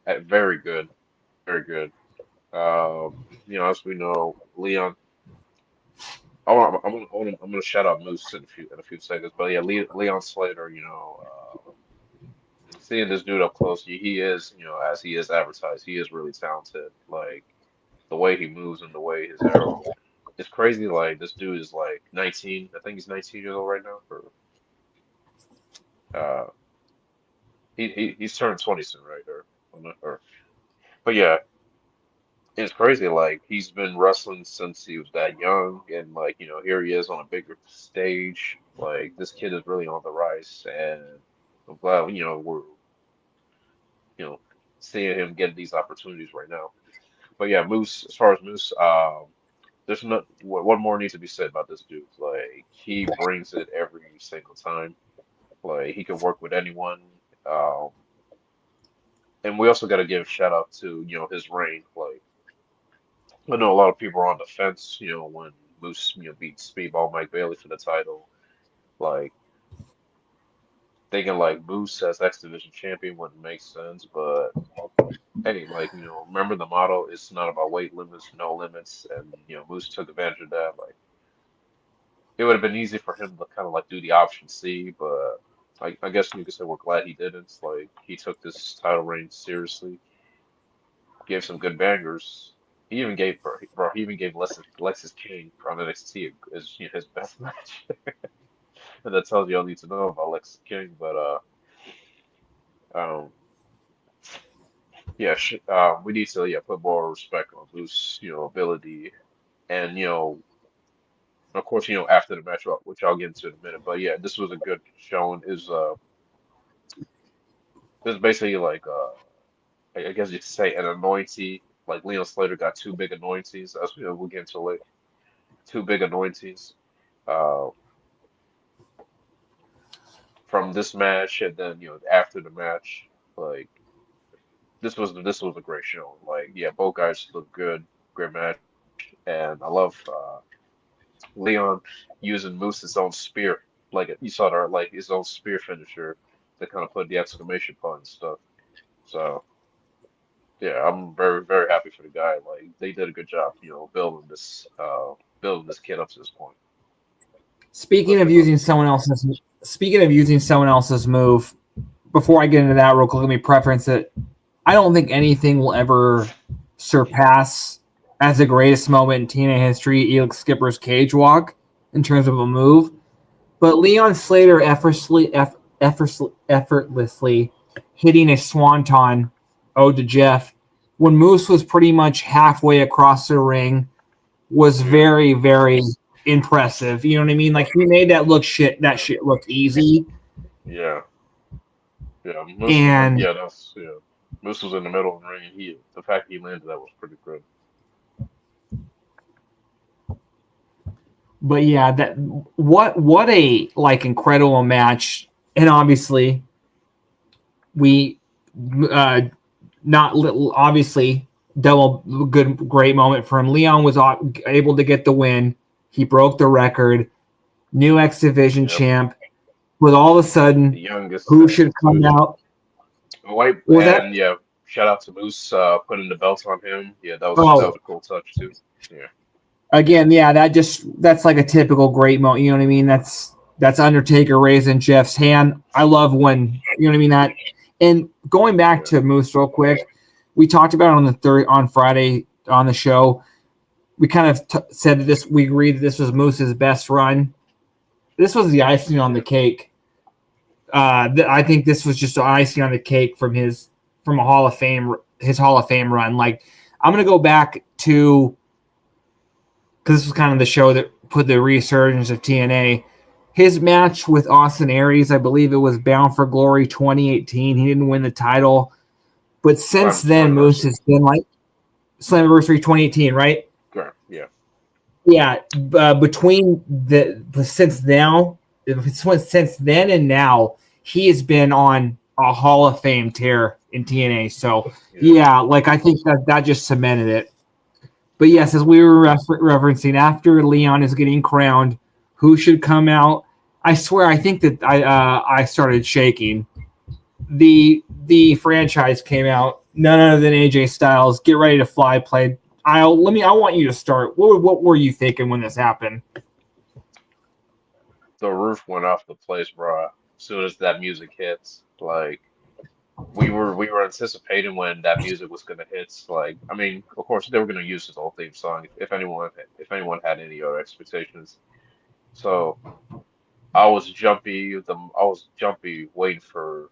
very good, very good. As we know, Leon. I'm gonna shout out Moose in a few seconds, but yeah, Leon Slater. Seeing this dude up close, he is, as he is advertised, he is really talented. Like the way he moves and the way his arrow, it's crazy. Like this dude is like 19. I think he's 19 years old right now. Uh, he's turned 20 soon, right? But yeah, it's crazy. Like he's been wrestling since he was that young, and like here he is on a bigger stage. Like this kid is really on the rise, and I'm glad we're you know seeing him get these opportunities right now. But yeah, Moose. As far as Moose, there's not what more needs to be said about this dude. Like he brings it every single time. Like he can work with anyone. Um, and we also got to give a shout out to his reign. Like I know a lot of people are on the fence. When Moose beat Speedball Mike Bailey for the title. Like thinking like Moose as X Division champion wouldn't make sense, but hey, like remember the motto: it's not about weight limits, no limits, and Moose took advantage of that. Like it would have been easy for him to kind of like do the option C, but I guess you could say we're glad he didn't. Like he took this title reign seriously, gave some good bangers. He even gave he even gave Lexis King on NXT as his best match, and that tells you all you need to know about Lexis King. But um, yeah, we need to put more respect on Moose, ability, and of course, after the match, which I'll get into in a minute. But yeah, this was a good showing. Is basically like I guess you could say an anointee. Like Leon Slater got 2 big anointees. As we'll get into later. 2 big anointees uh, from this match, and then after the match, like this was a great show. Like yeah, both guys look good, great match, and I love Leon using Moose's own spear. like you saw there like his own spear finisher that kind of put the exclamation point and stuff. So yeah, I'm very very happy for the guy. Like they did a good job, building this kid up to this point. Speaking of using someone else's move, before I get into that real quick, let me preference it. I don't think anything will ever surpass as the greatest moment in TNA history, Elix Skipper's cage walk in terms of a move. But Leon Slater effortlessly hitting a swanton ode to Jeff when Moose was pretty much halfway across the ring was very, very impressive. You know what I mean? Like he made that shit look easy. Yeah. Yeah. Moose was in the middle of the ring, and the fact he landed that was pretty good. But yeah, that what a like incredible match, and obviously we obviously double great moment for him. Leon was able to get the win. He broke the record, new X Division champ. With all of a sudden, the youngest who should come out? Shout out to Moose putting the belt on him. Yeah, that was a cool touch too. Yeah. Again, yeah, that's like a typical great moment. You know what I mean? That's Undertaker raising Jeff's hand. I love when you know what I mean that. And going back to Moose real quick, we talked about it on Friday on the show. We kind of said that we agreed that this was Moose's best run. This was the icing on the cake. I think this was just the icing on the cake from his Hall of Fame run. Like I'm gonna go back to. Because this was kind of the show that put the resurgence of TNA. His match with Austin Aries, I believe it was Bound for Glory 2018. He didn't win the title. But since then, Moose has been like Slammiversary 2018, right? Correct, yeah. Yeah, since then and now, he has been on a Hall of Fame tear in TNA. So, yeah like I think that just cemented it. But yes, as we were referencing, after Leon is getting crowned, who should come out? I swear, I think that I started shaking. The franchise came out. None other than AJ Styles. Get ready to fly. Played. I want you to start. What were you thinking when this happened? The roof went off the place, bro. As soon as that music hits, like. We were anticipating when that music was gonna hit. Like, I mean, of course they were gonna use his whole theme song if anyone had any other expectations. So I was jumpy. Waiting for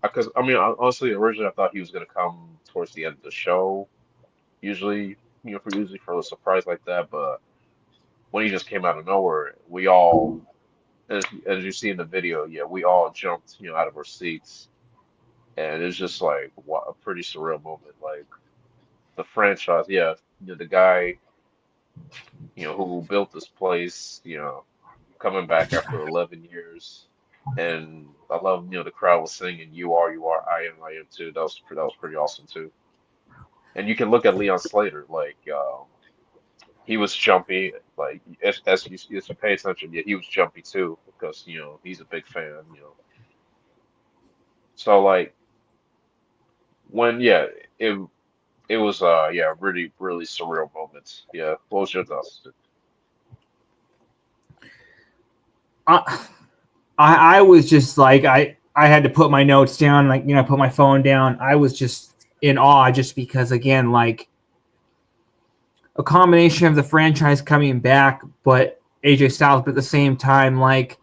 because I mean honestly originally I thought he was gonna come towards the end of the show. Usually for a surprise like that, but when he just came out of nowhere, we all as you see in the video, we all jumped out of our seats. And it's just like a pretty surreal moment. Like the franchise, the guy, who built this place, coming back after 11 years, and I love, the crowd was singing, "You are, I am too." That was pretty awesome too. And you can look at Leon Slater, like he was jumpy, like as you pay attention, he was jumpy too because he's a big fan, So like. When it was really really surreal moments. Yeah, what was your thoughts? I was just like I had to put my notes down, like put my phone down. I was just in awe just because again like a combination of the franchise coming back, but AJ Styles, but at the same time like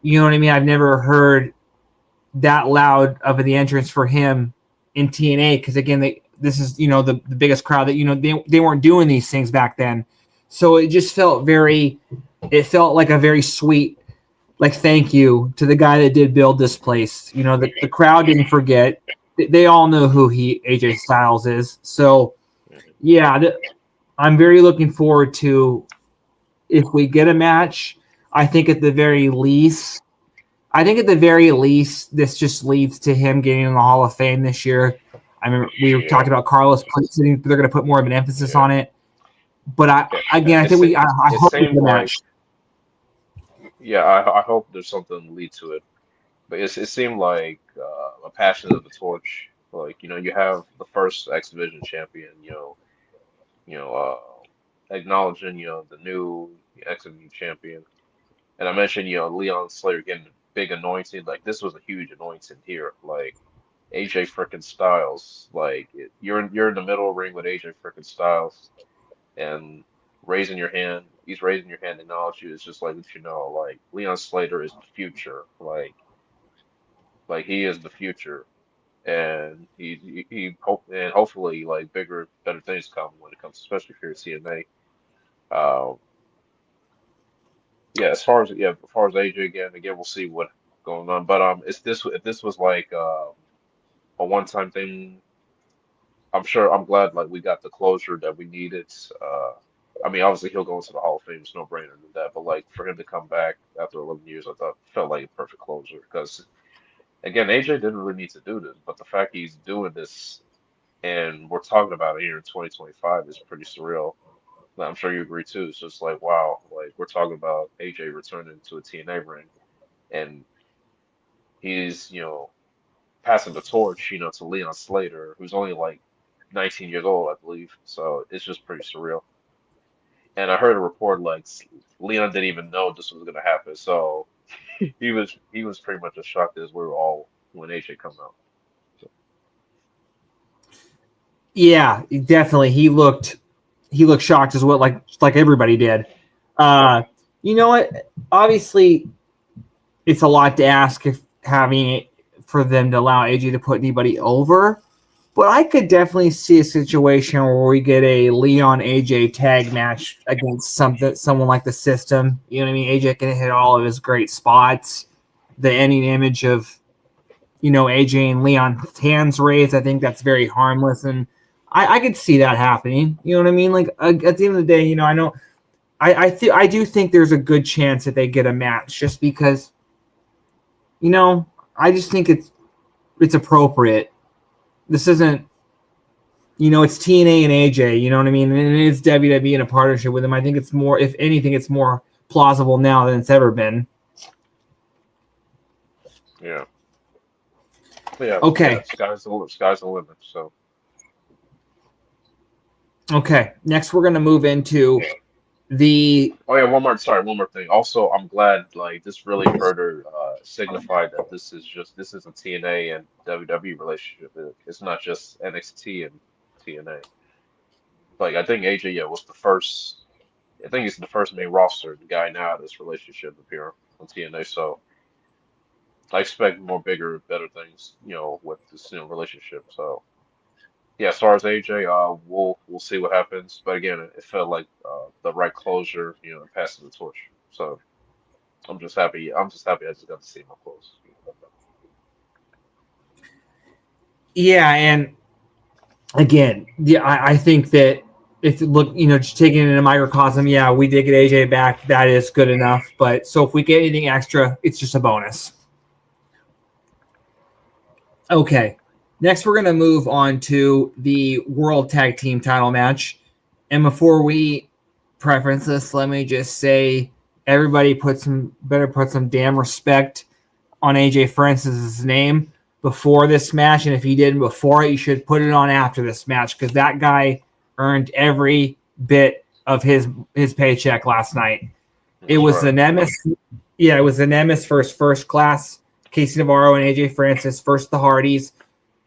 you know what I mean. I've never heard that loud of the entrance for him in TNA because again this is the biggest crowd that they weren't doing these things back then, so it just felt like a very sweet like thank you to the guy that did build this place. The crowd didn't forget. They all know who AJ Styles is. So I'm very looking forward to if we get a match. I think at the very least this just leads to him getting in the Hall of Fame this year. I mean, we talked about Carlos sitting. They're going to put more of an emphasis on it. But I think I hope the match. yeah, I hope there's something to lead to it. But it seemed like a passing of the torch. Like, you have the first X Division champion, acknowledging, the new X Division champion. And I mentioned, Leon Slater getting a big anointing. Like, this was a huge anointing here. Like, AJ frickin' Styles. Like, you're in the middle ring with AJ frickin' Styles and raising your hand. He's raising your hand to acknowledge you. It's just like, like, Leon Slater is the future. Like he is the future, and he hope and hopefully like bigger, better things come when it comes, especially for your TNA. Yeah, as far as AJ again, we'll see what going on. But if this was like a one-time thing, I'm glad like we got the closure that we needed. I mean, obviously he'll go into the Hall of Fame, it's no brainer than that. But like for him to come back after 11 years, I thought felt like a perfect closure because again, AJ didn't really need to do this, but the fact he's doing this and we're talking about it here in 2025 is pretty surreal. I'm sure you agree too. It's just like, wow, like we're talking about AJ returning to a TNA ring and he's, passing the torch, to Leon Slater, who's only like 19 years old, I believe. So it's just pretty surreal. And I heard a report like Leon didn't even know this was gonna happen. So he was pretty much as shocked as we were all when AJ come out. So, Yeah, definitely. He looked shocked as well, like everybody did. You know what? Obviously, it's a lot to ask if having it for them to allow AJ to put anybody over. But I could definitely see a situation where we get a Leon AJ tag match against someone like the System. You know what I mean? AJ can hit all of his great spots. The ending image of AJ and Leon's hands raised. I think that's very harmless, and I could see that happening. You know what I mean? Like at the end of the day, I know I do think there's a good chance that they get a match just because I just think it's appropriate. This isn't it's TNA and AJ. You know what I mean? And it is WWE in a partnership with them. I think it's more, if anything, it's more plausible now than it's ever been. yeah. Yeah, Okay. yeah, sky's the limit. So, Okay. Next, we're gonna move into the. oh yeah, one more thing. Also, I'm glad like this really further signified that this is a TNA and WWE relationship. It's not just NXT and TNA. Like I think AJ yeah was the first. I think he's the first main roster guy now this relationship appear on TNA. So I expect more bigger, better things, with this relationship. So. Yeah, as far as AJ, we'll see what happens. But again, it felt like the right closure, passing the torch. So I'm just happy. I'm just happy I just got to see him up close. Yeah, and again, yeah, I think that if look, just taking it in a microcosm, yeah, we did get AJ back. That is good enough. But so if we get anything extra, it's just a bonus. Okay. Next, we're going to move on to the World Tag Team title match. And before we preference this, let me just say everybody better put some damn respect on AJ Francis's name before this match. And if you didn't before it, you should put it on after this match because that guy earned every bit of his paycheck last night. It was the Nemeths. Yeah, it was the Nemeths first class. Casey Navarro and AJ Francis versus the Hardys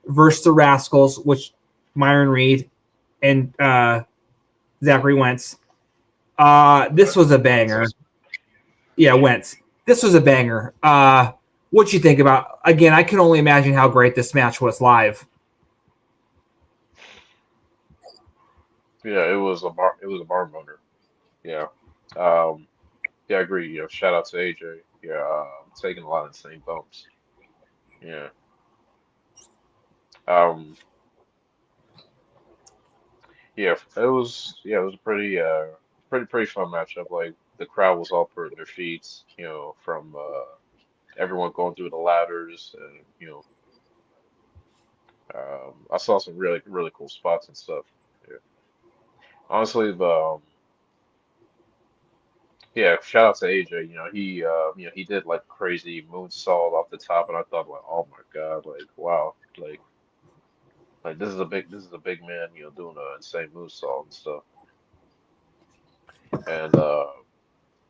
versus the Rascalz, which Myron Reed and Zachary Wentz. This was a banger. Yeah, Wentz. This was a banger. What you think about? Again, I can only imagine how great this match was live. Yeah, it was a bar motor. Yeah. Um, yeah, I agree. Shout out to AJ. Yeah, taking a lot of the same bumps. Yeah. Um, yeah, it was a pretty fun matchup. Like the crowd was all putting their feet, from everyone going through the ladders and I saw some really really cool spots and stuff. Yeah. Honestly, Yeah, shout out to AJ. He did like crazy moonsault off the top, and I thought like, oh my God, like wow, like this is a big man, doing an insane moonsault and stuff. And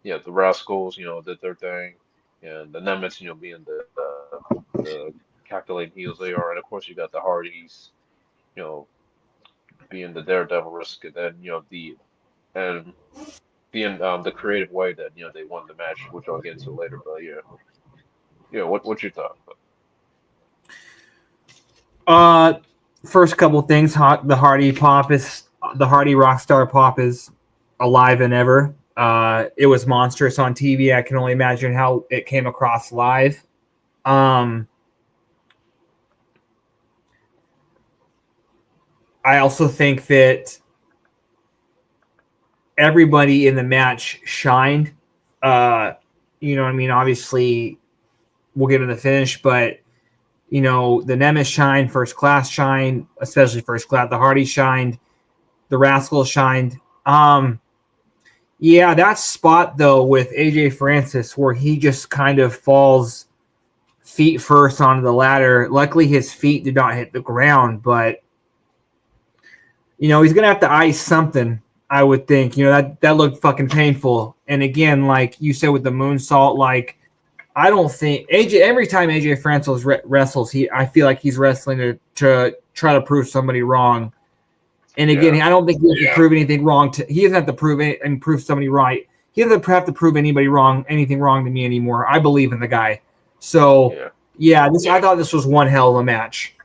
yeah, the Rascalz, did their thing, and the Nemeths, being the calculating heels they are, and of course you got the Hardys, you know, being the daredevil risk, and then and the creative way that they won the match, which I'll get into later. But yeah, what's your thought? Uh, first couple things. The Hardy Rockstar pop is alive and ever. It was monstrous on TV. I can only imagine how it came across live. Um, I also think that everybody in the match shined. You know what I mean? Obviously, we'll get to the finish, but the Nemeths shined, First Class shined, especially First Class. The Hardy shined, the Rascalz shined. Yeah, that spot though with AJ Francis where he just kind of falls feet first onto the ladder. Luckily, his feet did not hit the ground, but he's gonna have to ice something. I would think. That looked fucking painful. And again, like you said with the moonsault, like I don't think AJ. Every time AJ Francis wrestles, I feel like he's wrestling to try to prove somebody wrong. And again, Yeah, I don't think he has to prove anything wrong. He doesn't have to prove somebody right. He doesn't have to prove anything wrong to me anymore. I believe in the guy. So yeah, yeah, I thought this was one hell of a match.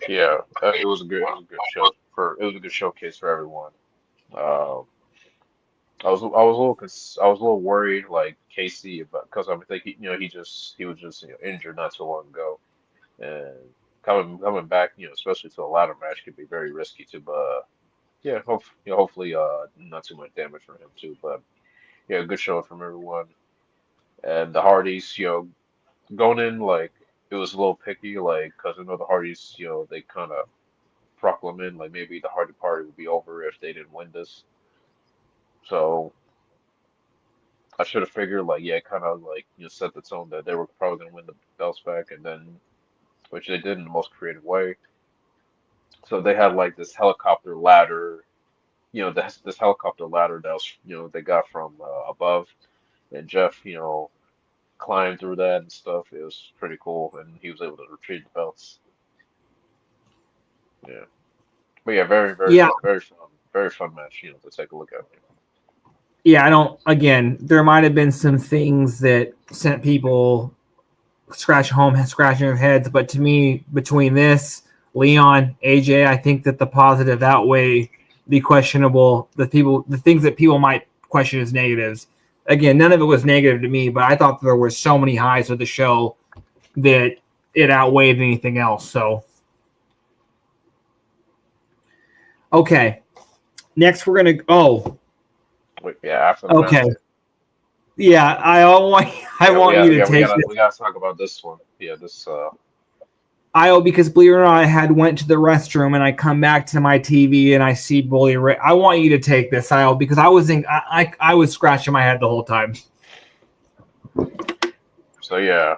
yeah. It was a good showcase for everyone. Um, I was a little worried, like Casey, because I think he was just injured not too long ago, and coming back, especially to a ladder match, could be very risky too. But yeah, hopefully, not too much damage for him too. But yeah, good showing from everyone, and the Hardys, going in like it was a little picky, like because I know the Hardys, they kind of proclaim like maybe the Hardy Party would be over if they didn't win this. So I should have figured like yeah, kind of like set the tone that they were probably gonna win the belts back, and then which they did in the most creative way. So they had like this helicopter ladder, this helicopter ladder that was they got from above, and Jeff climbed through that and stuff. It was pretty cool, and he was able to retrieve the belts. Yeah. But yeah, very, very, Yeah, very fun match, to take a look at. yeah. I don't. Again, there might have been some things that sent people scratching their heads, but to me, between this, Leon, AJ, I think that the positive outweigh the questionable. The things that people might question as negatives. Again, none of it was negative to me, but I thought there were so many highs of the show that it outweighed anything else. So, okay, next we're gonna. Oh, Wait, yeah, after the okay, match. yeah. I Yeah, we want got, you to yeah, we take gotta, this. we gotta talk about this one. Yeah, this, Because believe it or not, I had went to the restroom and I come back to my TV and I see Bully Ray. I want you to take this, because I was scratching my head the whole time. so yeah,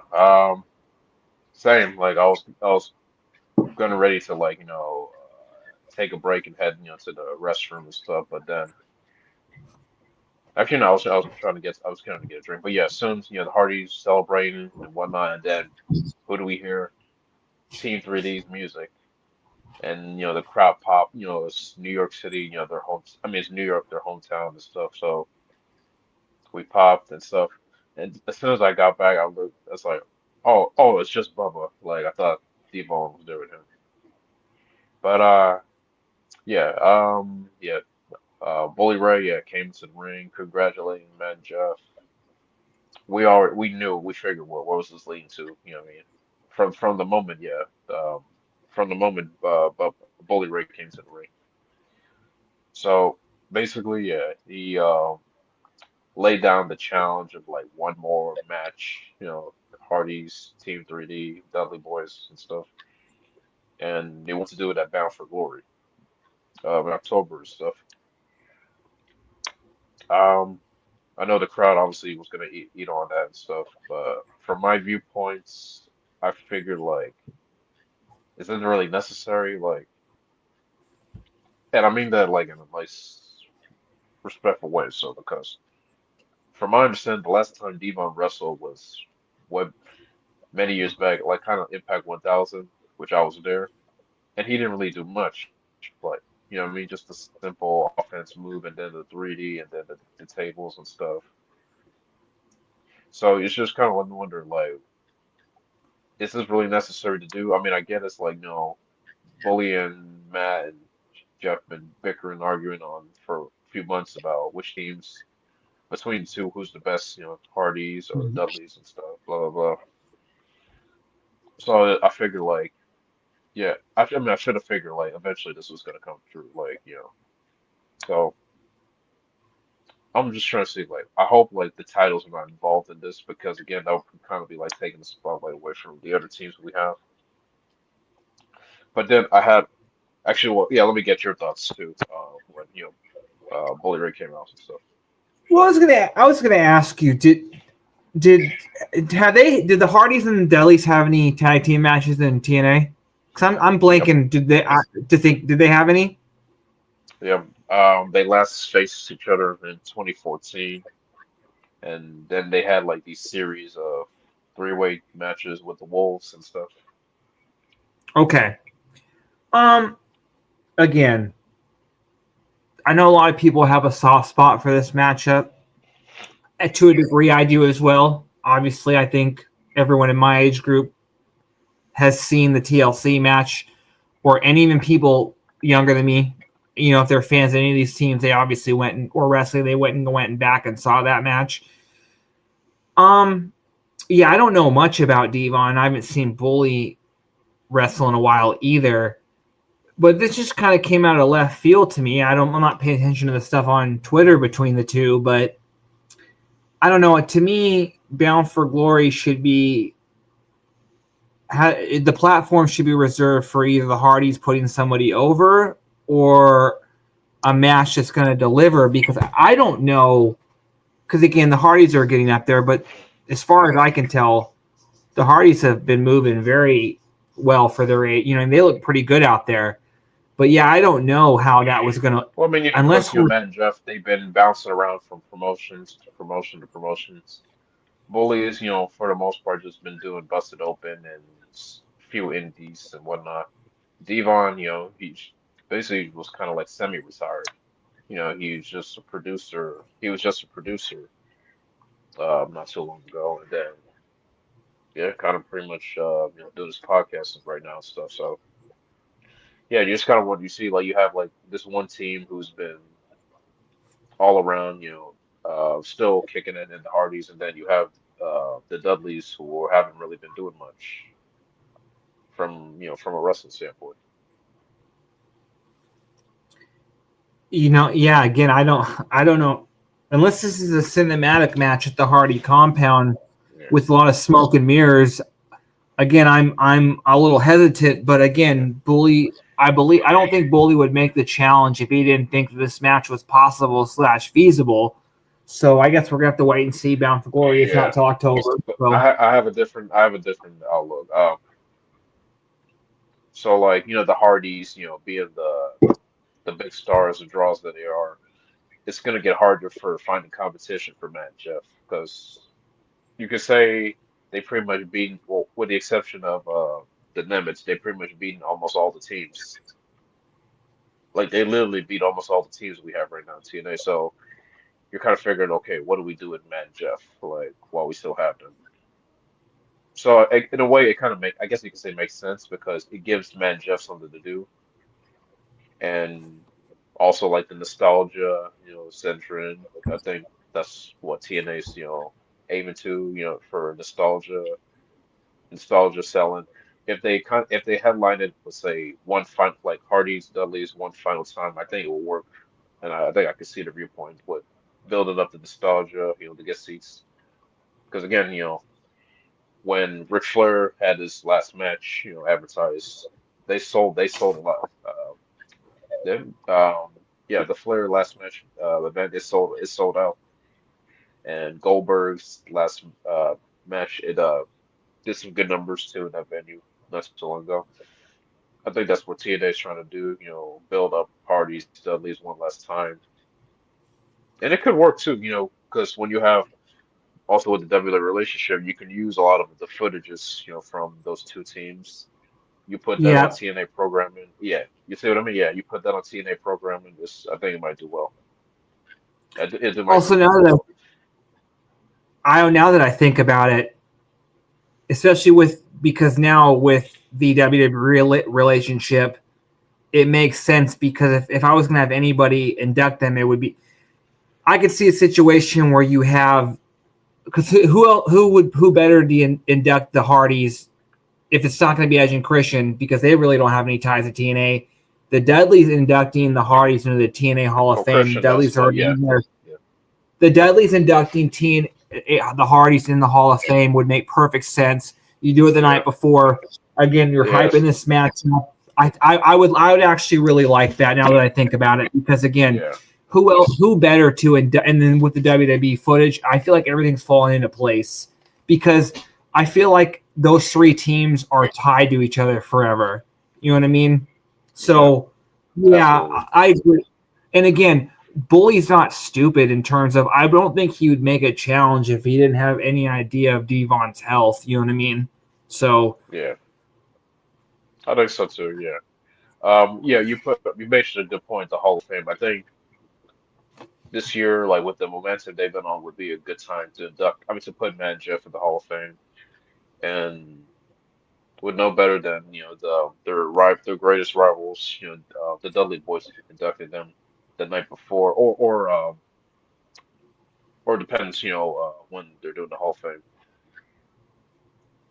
same. Like I was gonna ready to like, take a break and head, to the restroom and stuff, but then actually no, I was trying to get a drink, but yeah, as soon as the Hardys celebrating and whatnot, and then who do we hear? Team 3D's music. And the crowd pop. It's New York City. Their home. I mean, it's New York, their hometown and stuff. So we popped and stuff. And as soon as I got back, I was like, oh, it's just Bubba. Like I thought D-Bone was doing him. But yeah, yeah. Bully Ray, yeah, came to the ring, congratulating Matt and Jeff. We figured what was this leading to? You know what I mean? From the moment, yeah, from the moment Bully Ray came to the ring. So basically, yeah, he laid down the challenge of like one more match, Hardy's Team 3D, Dudley Boys and stuff, and they want to do it at Bound for Glory in October and stuff. I know the crowd obviously was gonna eat on that and stuff, but from my viewpoints, I figured like isn't really necessary. Like, and I mean that like in a nice, respectful way. So because from my understanding, the last time Devon wrestled was what many years back, like kind of Impact 1000, which I was there, and he didn't really do much. But you know, what I mean, just the simple offense move, and then the 3D, and then the tables and stuff. So it's just kind of wonder, like, is this really necessary to do? I mean, I get it's like, Bully and Matt and Jeff been bickering, arguing on for a few months about which teams between the two, who's the best, Hardys or the Mhm. Dudleys and stuff, blah blah blah. So I figured like, yeah, I mean, I should have figured like eventually this was gonna come through, like, So I'm just trying to see, like, I hope like the titles are not involved in this because again, that would kind of be like taking the spotlight away from the other teams we have. But then I had actually, well, yeah, let me get your thoughts too. When Bully Ray came out and stuff. Well, I was gonna ask you, did did the Hardys and the Delis have any tag team matches in TNA? Because I'm Yep, blanking. Did they have any? yep. They last faced each other in 2014, and then they had like these series of three-way matches with the Wolves and stuff. Okay. Um. Again, I know a lot of people have a soft spot for this matchup. To a degree, I do as well. Obviously, I think everyone in my age group has seen the TLC match, and even people younger than me. If they're fans of any of these teams, they obviously or wrestling, they went and back and saw that match. Um, yeah, I don't know much about Devon. I haven't seen Bully wrestle in a while either. But this just kind of came out of left field to me. I'm not paying attention to the stuff on Twitter between the two, but I don't know. To me, Bound for Glory should be the platform should be reserved for either the Hardys putting somebody over or a match that's going to deliver. Because I don't know. Because again, the Hardys are getting up there, but as far as I can tell, the Hardys have been moving very well for their age. And they look pretty good out there. But yeah, I don't know how that was going to, Well, I mean, because unless we're Matt and Jeff, they've been bouncing around from promotions to promotion to promotions. Bully is, for the most part, just been doing Busted Open and few indies and whatnot. Devon, he basically was kind of like semi-retired. He was just a producer. He was just a producer not too long ago, and then yeah, kind of pretty much doing this podcast right now and stuff. So yeah, you just kind of what you see, like you have like this one team who's been all around, still kicking it in the Hardys, and then you have the Dudleys who haven't really been doing much from a wrestling standpoint. yeah, again, I don't know. Unless this is a cinematic match at the Hardy compound Yeah, with a lot of smoke and mirrors, again, I'm a little hesitant. But yeah, again, I don't think Bully would make the challenge if he didn't think that this match was possible / feasible. So I guess we're gonna have to wait and see. Bound for Glory is not yeah. till October. But So I have a different outlook. So like the Hardys, being the big stars and draws that they are, it's gonna get harder for finding competition for Matt and Jeff because you could say they pretty much beat, well, with the exception of the Nemeths, they pretty much beaten almost all the teams. Like they literally beat almost all the teams we have right now in TNA. So you're kind of figuring, okay, what do we do with Matt and Jeff, like while we still have them? So in a way, it kind of I guess you could say makes sense because it gives Matt and Jeff something to do, and also like the nostalgia, centering. I think that's what TNA's, aiming to, for nostalgia selling. If they headline it, let's say one final like Hardy's Dudley's one final time, I think it will work, and I think I could see the viewpoint with building up the nostalgia, to get seats. Because again, when Ric Flair had his last match, advertised, they sold a lot. Them. the Flair last match event is sold out, and Goldberg's last match it did some good numbers too in that venue not so long ago. I think that's what TNA is trying to do, build up Hardy's to at least one last time, and it could work too, because when you have also with the WWE relationship, you can use a lot of the footages, from those two teams. You put that on Yeah. TNA programming. Yeah, you see what I mean? Yeah, you put that on TNA programming. This I think it might do well. It might do Also, really well. now that I think about it, especially because now with the WWE relationship, it makes sense because if I was going to have anybody induct them, it would be I could see a situation where you have because who better to induct the Hardys if it's not going to be Edge and Christian because they really don't have any ties to TNA. The Dudleys inducting the Hardys into the TNA Hall of Oh, Fame. Christian does. Dudleys are already Yeah, in there. yeah, The Dudleys inducting the Hardys in the Hall of Fame would make perfect sense. You do it the yeah, night before. Again, you're hyping yes, this match up. I would actually really like that now that I think about it because again, yeah, who better to and then with the WWE footage, I feel like everything's falling into place because I feel like those three teams are tied to each other forever. You know what I mean? yeah, So yeah, absolutely. I agree. And again, Bully's not stupid in terms of I don't think he would make a challenge if he didn't have any idea of Devon's health. You know what I mean? So Yeah, I think so too. Yeah. Yeah, you mentioned a good point. The Hall of Fame. I think this year, like with the momentum they've been on, would be a good time to induct. I mean, to put Matt and Jeff in the Hall of Fame, and would know better than their greatest rivals, the Dudley Boys inducted them the night before, or depends, when they're doing the Hall of Fame.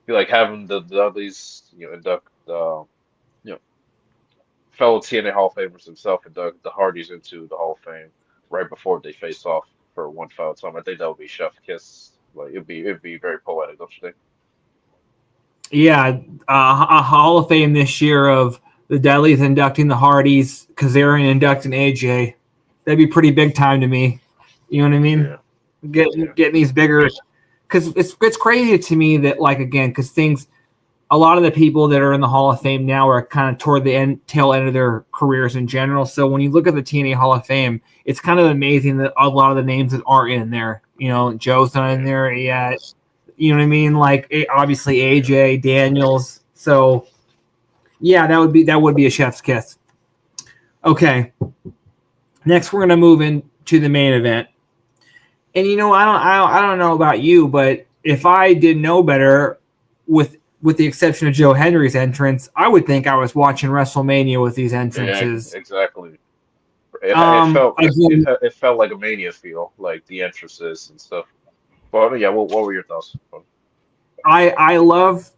Feel like having the Dudleys, induct you know fellow TNA Hall of Famers themselves induct the Hardys into the Hall of Fame right before they face off for one final time. I think that would be chef kiss. Like it'd be very poetic, don't you think? yeah, a Hall of Fame this year of the Dudleys inducting the Hardys, Kazarian inducting AJ. That'd be pretty big time to me. You know what I mean? Yeah, yeah, Getting these bigger because it's crazy to me that like again because things a lot of the people that are in the Hall of Fame now are kind of toward the tail end of their careers in general. So when you look at the TNA Hall of Fame, it's kind of amazing that a lot of the names that aren't in there. You know, Joe's not in yeah, there yet. You know what I mean? Like obviously yeah. AJ Daniels. So yeah, that would be a chef's kiss. Okay, next we're gonna move into the main event. And I don't know about you, but if I didn't know better, with the exception of Joe Hendry's entrance, I would think I was watching WrestleMania with these Yeah, entrances. exactly. It felt Again, it felt like a Mania feel, like the entrances and stuff. But yeah, what were your thoughts? I love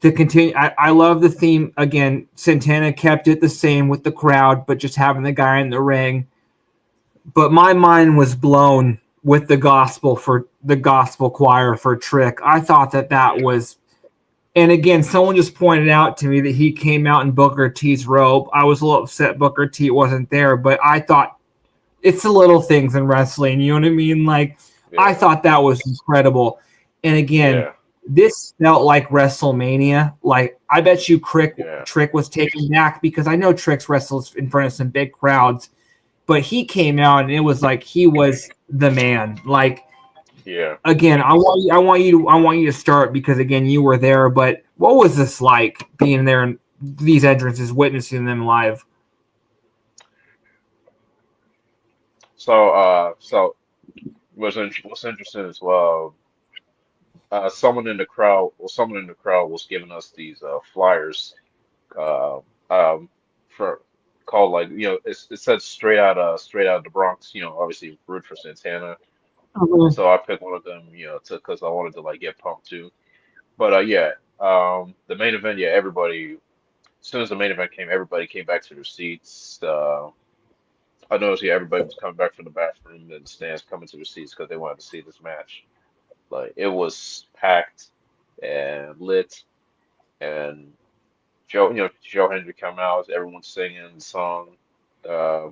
the continue. I love the theme. Again, Santana kept it the same with the crowd, but just having the guy in the ring. But my mind was blown with the gospel choir for Trick. I thought that Yeah, was. And again, someone just pointed out to me that he came out in Booker T's robe. I was a little upset Booker T wasn't there, but I thought it's the little things in wrestling. You know what I mean? Like, I yeah, thought that was incredible. And again, yeah, this felt like WrestleMania. Like, I bet you yeah, Trick was taken back because I know Trick's wrestles in front of some big crowds, but he came out and it was like he was the man. Like, yeah. again, I want you to start because again, you were there. But what was this like being there and these entrances, witnessing them live? So what's interesting as well. Someone in the crowd was giving us these flyers, uh, um, for called like it said straight out of the Bronx. Obviously root for Santana. Mhm. So I picked one of them, to because I wanted to like get pumped too. But yeah, the main event, yeah, everybody. As soon as the main event came, everybody came back to their seats. I noticed, yeah, everybody was coming back from the bathroom and the stands coming to their seats because they wanted to see this match. Like it was packed and lit, and Joe Hendry come out, everyone's singing the song. Uh,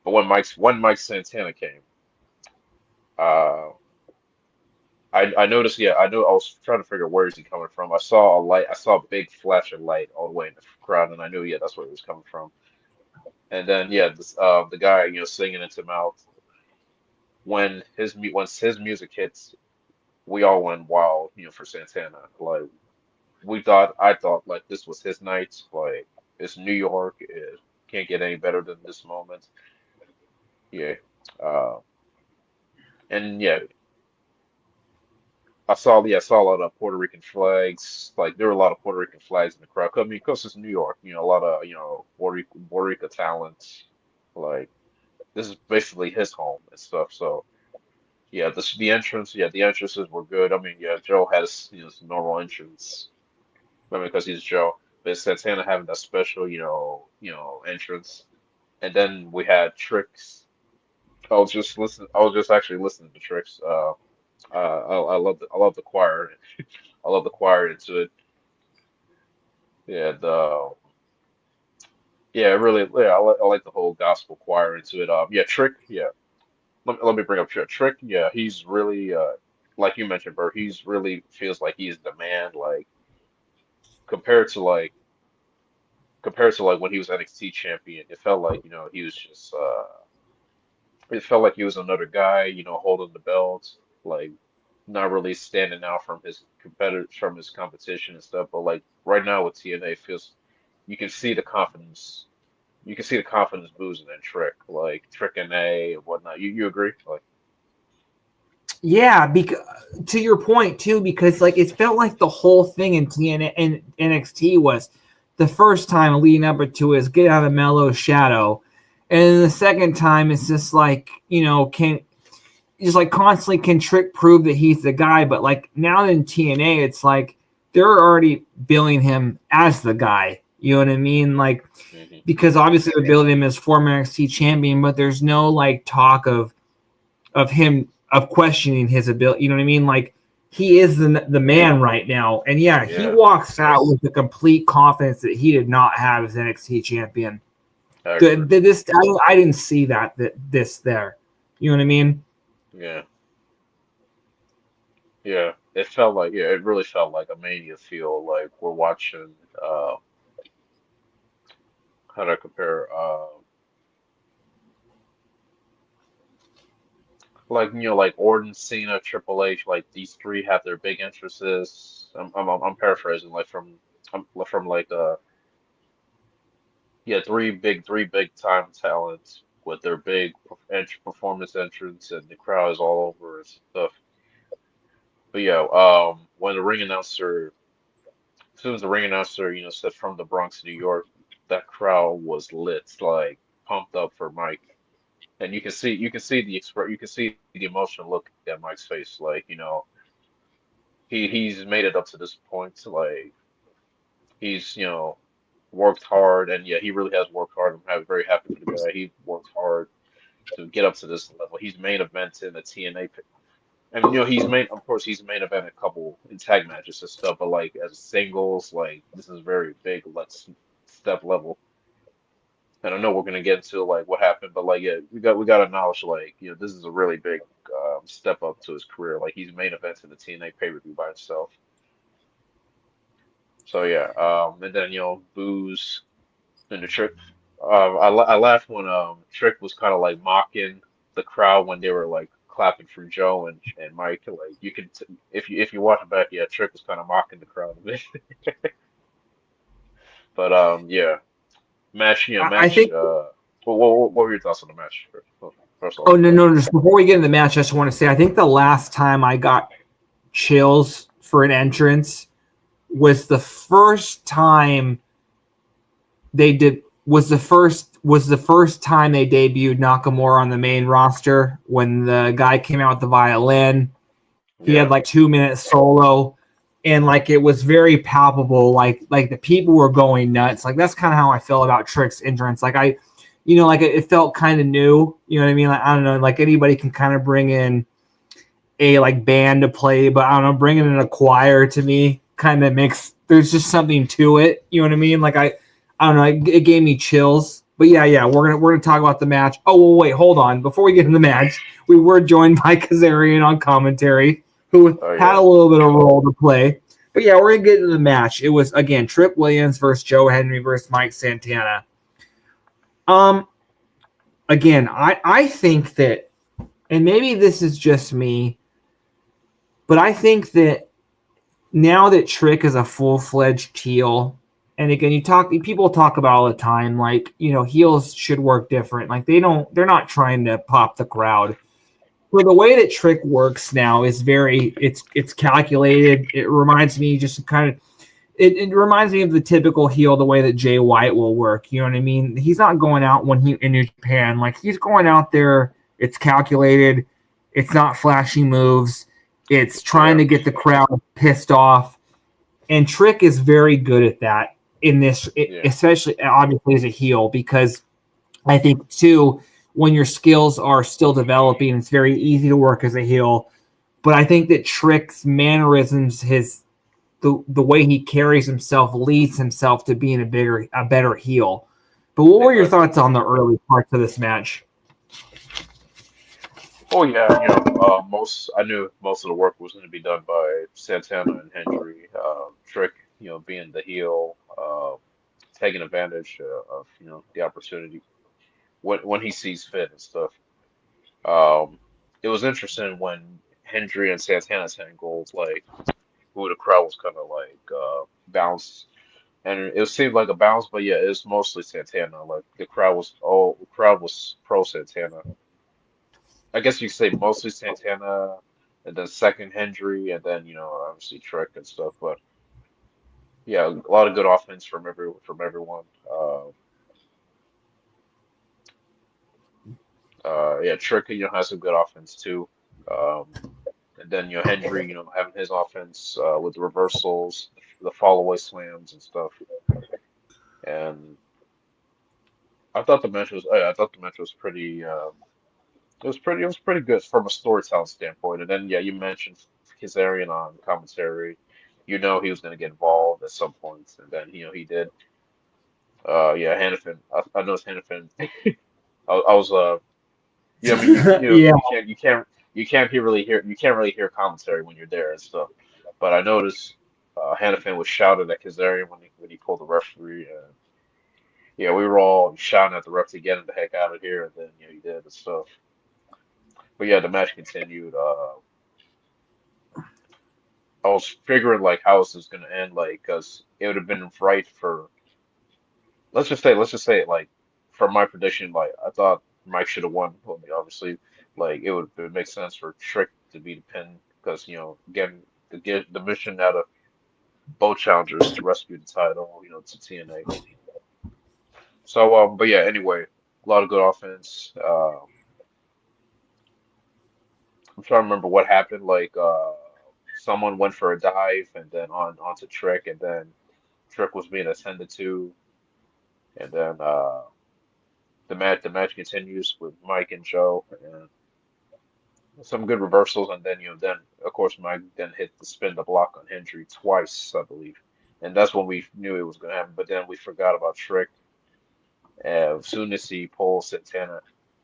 But when Mike Santana came, uh, I noticed. Yeah, I knew. I was trying to figure where is he coming from. I saw a light. I saw a big flash of light all the way in the crowd, and I knew, yeah, that's where he was coming from. And then, yeah, the guy, singing into mouth once his music hits, we all went wild, for Santana. Like I thought like this was his night. Like it's New York. It can't get any better than this moment. Yeah. Uh, and yeah, I saw a lot of Puerto Rican flags. Like there were a lot of Puerto Rican flags in the crowd. I mean, because it's New York, a lot of Puerto Rico talent. Like this is basically his home and stuff. So yeah, the entrances were good. I mean, yeah, Joe had his normal entrance. I mean, because he's Joe. But Santana having that special, entrance. And then we had Tricks. I was just actually listening to Tricks. I love the choir. I love the choir into it. Yeah, really, yeah, I like the whole gospel choir into it. Yeah, Trick. Yeah, let me bring up Trick. Trick. Yeah, he's really like you mentioned, Bert. He's really feels like he's the man. Like compared to like compared to like when he was NXT champion, it felt like he was just it felt like he was another guy, holding the belt, like not really standing out from his competitors, from his competition and stuff. But like right now with TNA, it feels you can see the confidence. You can see the confidence boozing in Trick, like Trick and A and whatnot. You agree? Like, Yeah, because to your point too, because like it felt like the whole thing in TNA and NXT was the first time leading up to his get out of Mello's shadow, and then the second time it's just like can just like constantly can Trick prove that he's the guy, but like now in TNA it's like they're already billing him as the guy. You know what I mean? Like because obviously they're building him as former NXT champion, but there's no like talk of him of questioning his ability. You know what I mean? Like he is the man right now, and yeah, he walks out with the complete confidence that he did not have as NXT champion. I didn't see that this there. You know what I mean? yeah, yeah. It felt like it really felt like a Mania feel. Like we're watching. How do I compare? Like like Orton, Cena, Triple H, like these three have their big entrances. I'm paraphrasing, like from like yeah, three big time talents with their big performance entrance, and the crowd is all over and stuff. But yeah, when the ring announcer, as soon as the ring announcer, said from the Bronx, New York, that crowd was lit, like pumped up for Mike. And you can see the emotional look at Mike's face, like he's made it up to this point, like he's worked hard, and yeah, he really has worked hard. Very happy for the guy. He worked hard to get up to this level. He's main event in the TNA. And of course, he's main event a couple in tag matches and stuff, but like as singles, like this is very big. Let's step level. And I know we're gonna get into like what happened, but like yeah, we got to acknowledge like this is a really big step up to his career. Like he's main event in the TNA pay-per-view by himself. So yeah, and then Booze and the Trick. I laughed when Trick was kind of like mocking the crowd when they were like clapping for Joe and Mike. Like you could if you watch it back, yeah, Trick was kind of mocking the crowd a bit. But yeah. Match, I match. think. What were your thoughts on the match? First of Oh all, no! Just before we get in the match, I just want to say I think the last time I got chills for an entrance was the first time they did was the first time they debuted Nakamura on the main roster when the guy came out with the violin. He had like 2 minute solo. And like it was very palpable, like the people were going nuts. Like that's kind of how I feel about Trick's entrance. Like like it felt kind of new. You know what I mean? Like I don't know, like anybody can kind of bring in a like band to play, but I don't know, bringing in a choir to me kind of makes there's just something to it. You know what I mean? Like I don't know, it gave me chills. But yeah, we're gonna talk about the match. Oh well, wait, hold on. Before we get in the match, we were joined by Kazarian on commentary, who had a little bit of a role to play. But yeah, we're gonna get into the match. It was again Trick Williams versus Joe Hendry versus Mike Santana. Again, I think that, and maybe this is just me, but I think that now that Trick is a full-fledged heel, and again, people talk about all the time, like, heels should work different. Like they're not trying to pop the crowd. For the way that Trick works now is it's calculated. It reminds me just kind of, it reminds me of the typical heel, the way that Jay White will work. You know what I mean? He's not going out when he in New Japan. Like he's going out there, it's calculated. It's not flashy moves. It's trying to get the crowd pissed off. And Trick is very good at that in this, especially obviously as a heel, because I think too, when your skills are still developing, it's very easy to work as a heel. But I think that Trick's mannerisms, the way he carries himself, leads himself to being a better heel. But what were your thoughts on the early parts of this match? Oh yeah, I knew most of the work was going to be done by Santana and Hendry. Trick, being the heel, taking advantage of the opportunity when he sees fit and stuff. It was interesting when Hendry and Santana's angle, like who the crowd was kind of like bounced, and it seemed like a bounce, but yeah, it's mostly Santana. Like the crowd was pro Santana. I guess you could say mostly Santana, and then second Hendry, and then obviously Trick and stuff. But yeah, a lot of good offense from everyone. Yeah, Trick has some good offense too. Um, and then Hendry, having his offense with the reversals, the fall away slams and stuff. And I thought the match was pretty. It was pretty good from a storytelling standpoint. And then yeah, you mentioned Kazarian on commentary. He was going to get involved at some point, and then he did. Yeah, Hannafin. I noticed Hannafin. I was I mean Yeah. you can't really hear commentary when you're there and stuff. But I noticed Hannafin was shouted at Kazarian when he pulled the referee, and yeah, we were all shouting at the ref to get him the heck out of here, and then he did and stuff. But yeah, the match continued. I was figuring like how this was gonna end, like because it would have been right for let's just say like for my prediction, like I thought Mike should have won. I mean, obviously, like it would make sense for Trick to be the pin because again to get the mission out of both challengers to rescue the title, to TNA. So but yeah, anyway, a lot of good offense. I'm trying to remember what happened. Like someone went for a dive and then onto Trick, and then Trick was being attended to, and then the match continues with Mike and Joe, and some good reversals, and then then of course Mike then hit the spin the block on Hendry twice, I believe, and that's when we knew it was going to happen. But then we forgot about Trick. As soon as he pulled Santana,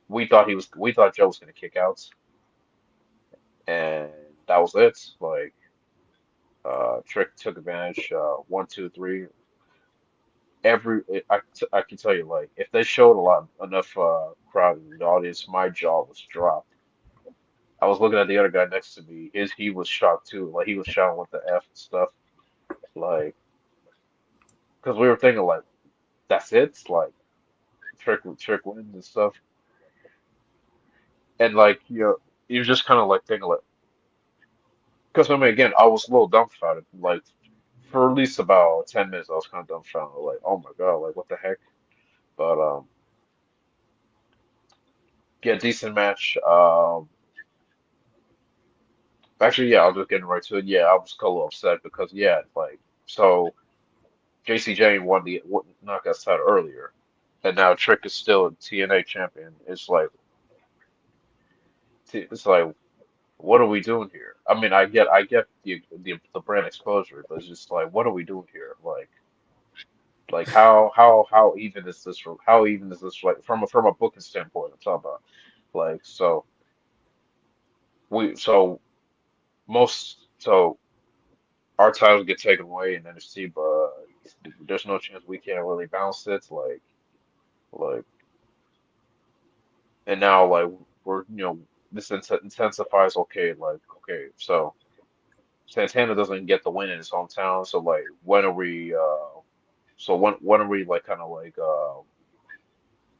we thought Joe was going to kick out, and that was it. Like Trick took advantage. One, two, three. I can tell you, like if they showed enough crowd in the audience, my jaw was dropped. I was looking at the other guy next to me. He was shocked too. Like he was shouting what the F and stuff. Like because we were thinking like that's it. Like Trick wins and stuff. And like you just kind of like thinking like because I mean again I was a little dumbfounded. Like for at least about 10 minutes I was kind of dumbfounded. Like oh my God, like what the heck. But yeah, decent match. Actually, yeah, I'll just get right to it. Yeah, I was a little upset because yeah, like so Jayne won the knockout title earlier, and now Trick is still a TNA champion. It's like what are we doing here? I mean, I get the brand exposure, but it's just like what are we doing here? Like Like how even is this? How even is this? Like from a booking standpoint, I'm talking about. Like so our titles get taken away in NXT, but there's no chance we can't really bounce it. Like, and now like we're this intensifies. Okay, like okay, so Santana doesn't get the win in his hometown. So like, when are we? So when are we like kind of like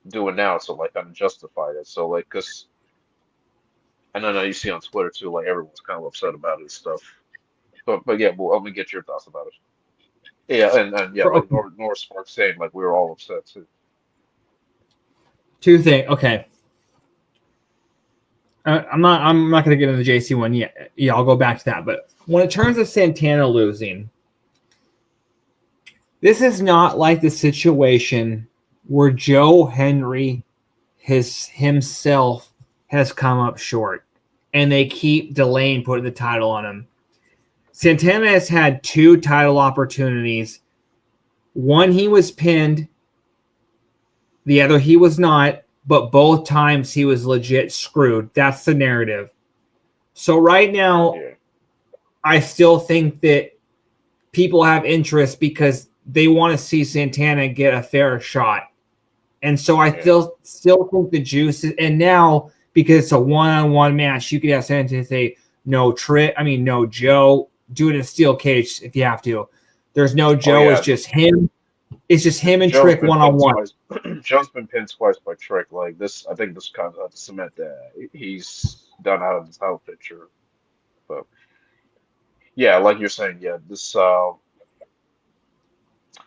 doing now? So like kind of justify it. So like, cause I know you see on Twitter too, like everyone's kind of upset about it and stuff. But yeah, well, let me get your thoughts about it. Yeah, and yeah, For like okay, North Spark saying like we were all upset too. two things. Okay, I'm not going to get into the Jacy one yet. Yeah, I'll go back to that. But when it turns to Santana losing, this is not like the situation where Joe Hendry himself has come up short, and they keep delaying putting the title on him. Santana has had 2 title opportunities. One he was pinned, the other he was not, but both times he was legit screwed. That's the narrative. So right now, Yeah, I still think that people have interest because they want to see Santana get a fair shot. And so I yeah, still think the juice is, and now because it's a one-on-one match, you could have Santana say no no Joe, do it in a steel cage if you have to. There's no oh Joe, it's yeah. just him. It's just him and Joe's Trick been pinned one-on-one. twice. Joe's been pinned twice by Trick. Like this, I think this kind of have to cement that he's done out of the title picture. But yeah, like you're saying, yeah, this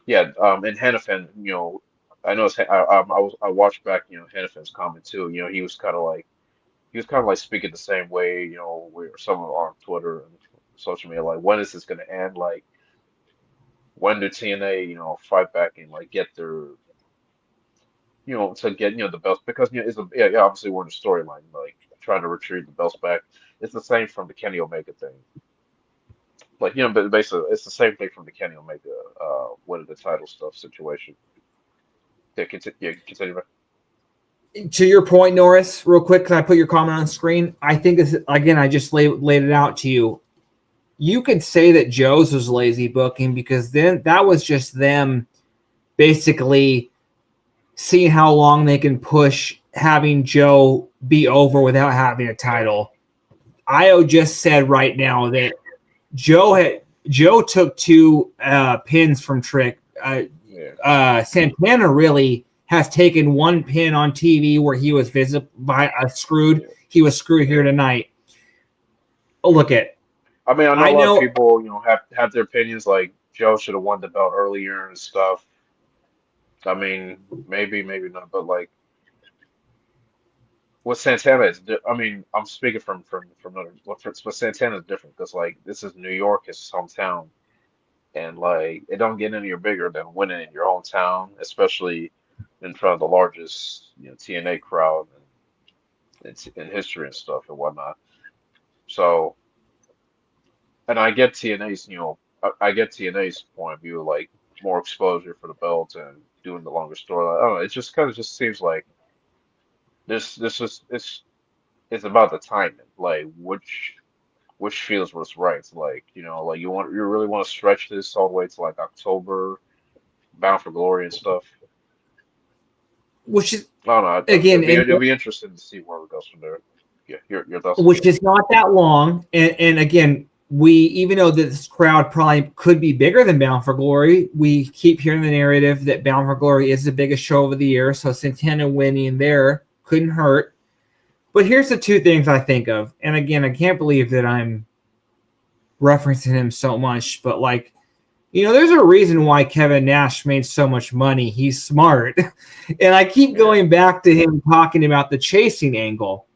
yeah, and Hannafin, I know I watched back, Hannafin's comment too. He was kind of like speaking the same way, where someone on Twitter and social media, like, when is this going to end? Like, when do TNA, fight back and like get their, to get, the belts? Because, yeah, obviously we're in the storyline, like trying to retrieve the belts back. It's the same from the Kenny Omega thing. Like, but basically it's the same thing from the Kenny Omega, what are the title stuff situation. Yeah, continue. To your point, Norris, real quick, can I put your comment on screen? I think this, again, I just laid it out to you. You could say that Joe's was lazy booking because then that was just them basically seeing how long they can push having Joe be over without having a title. Io just said right now that Joe took 2 pins from Trick. Yeah. Santana really has taken 1 pin on TV where he was visible by screwed. Yeah. He was screwed Yeah. here tonight. Oh, look at. I mean, I know I a lot of know, people, have their opinions. Like Joe should have won the belt earlier and stuff. I mean, maybe not, but like with Santana, I mean, I'm speaking from another. But Santana is different because like this is New York, his hometown, and like it don't get any bigger than winning in your hometown, especially in front of the largest TNA crowd in history and stuff and whatnot. So. And I get TNA's, I get TNA's point of view, like more exposure for the belt and doing the longer storyline. I don't know. It just kind of just seems like it's about the timing, like which feels what's right. It's like like you really want to stretch this all the way to like October, Bound for Glory and stuff. which is I don't know. again, and It'll be interesting to see where it goes from there. Yeah, your thoughts. which is not that long. And again, we even though this crowd probably could be bigger than Bound for Glory, we keep hearing the narrative that Bound for Glory is the biggest show of the year. So Santana winning there couldn't hurt. But here's the 2 things I think of. And again, I can't believe that I'm referencing him so much, but like, there's a reason why Kevin Nash made so much money. He's smart. And I keep Yeah, going back to him talking about the chasing angle.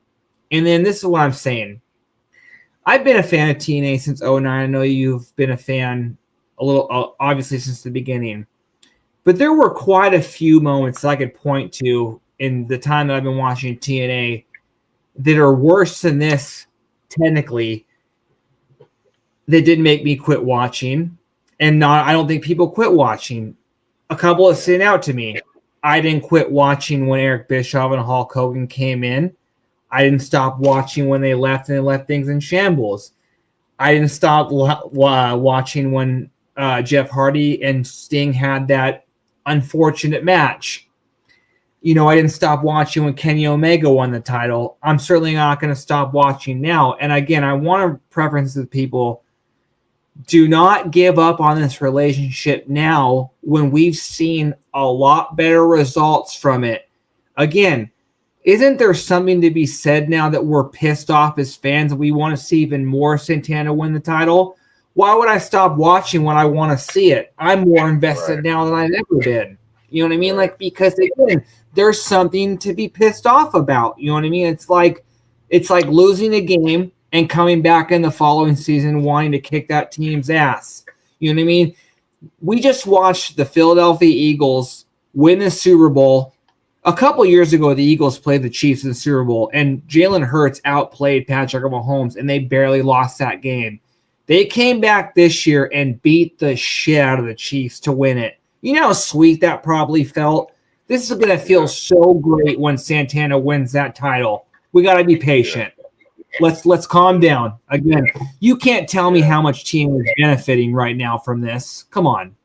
And then this is what I'm saying. I've been a fan of TNA since 09. I know you've been a fan a little, obviously, since the beginning. But there were quite a few moments I could point to in the time that I've been watching TNA that are worse than this, technically, that didn't make me quit watching. And I don't think people quit watching. a couple that stand out to me. I didn't quit watching when Eric Bischoff and Hulk Hogan came in. I didn't stop watching when they left and they left things in shambles. I didn't stop watching when Jeff Hardy and Sting had that unfortunate match. I didn't stop watching when Kenny Omega won the title. I'm certainly not going to stop watching now. And again, I want to preference to people, do not give up on this relationship now when we've seen a lot better results from it. Again, isn't there something to be said now that we're pissed off as fans and we want to see even more Santana win the title? Why would I stop watching when I want to see it? I'm more invested now than I've ever been. You know what I mean? Like, because again, there's something to be pissed off about. You know what I mean? It's like losing a game and coming back in the following season wanting to kick that team's ass. You know what I mean? We just watched the Philadelphia Eagles win the Super Bowl. A couple years ago, the Eagles played the Chiefs in the Super Bowl, and Jalen Hurts outplayed Patrick Mahomes, and they barely lost that game. They came back this year and beat the shit out of the Chiefs to win it. You know how sweet that probably felt? This is going to feel so great when Santana wins that title. We got to be patient. Let's calm down. Again, you can't tell me how much team is benefiting right now from this. Come on.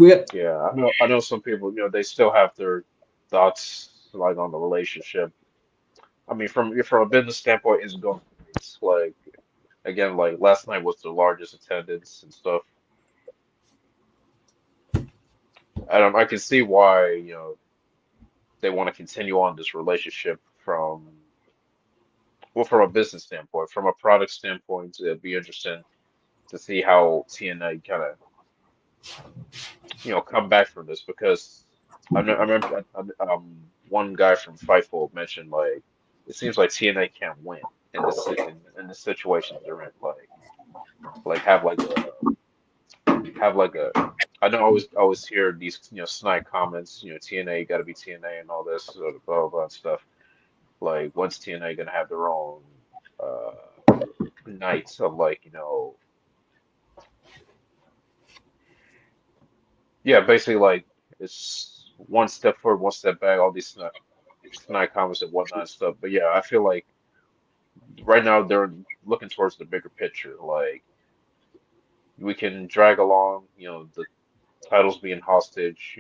I know some people, they still have their thoughts like on the relationship. I mean, from a business standpoint, it's going. It's like, again, like last night was the largest attendance and stuff. I can see why they want to continue on this relationship from a business standpoint. From a product standpoint, it'd be interesting to see how TNA kind of come back from this, because I remember one guy from Fightful mentioned, like, it seems like TNA can't win in the situations they're in, like have like a I don't always hear these snide comments, TNA got to be TNA and all this sort of blah blah stuff. Like, when's TNA gonna have their own nights of basically like it's one step forward, one step back, all these snide comments and whatnot and stuff. But yeah, I feel like right now they're looking towards the bigger picture. Like, we can drag along, the titles being hostage,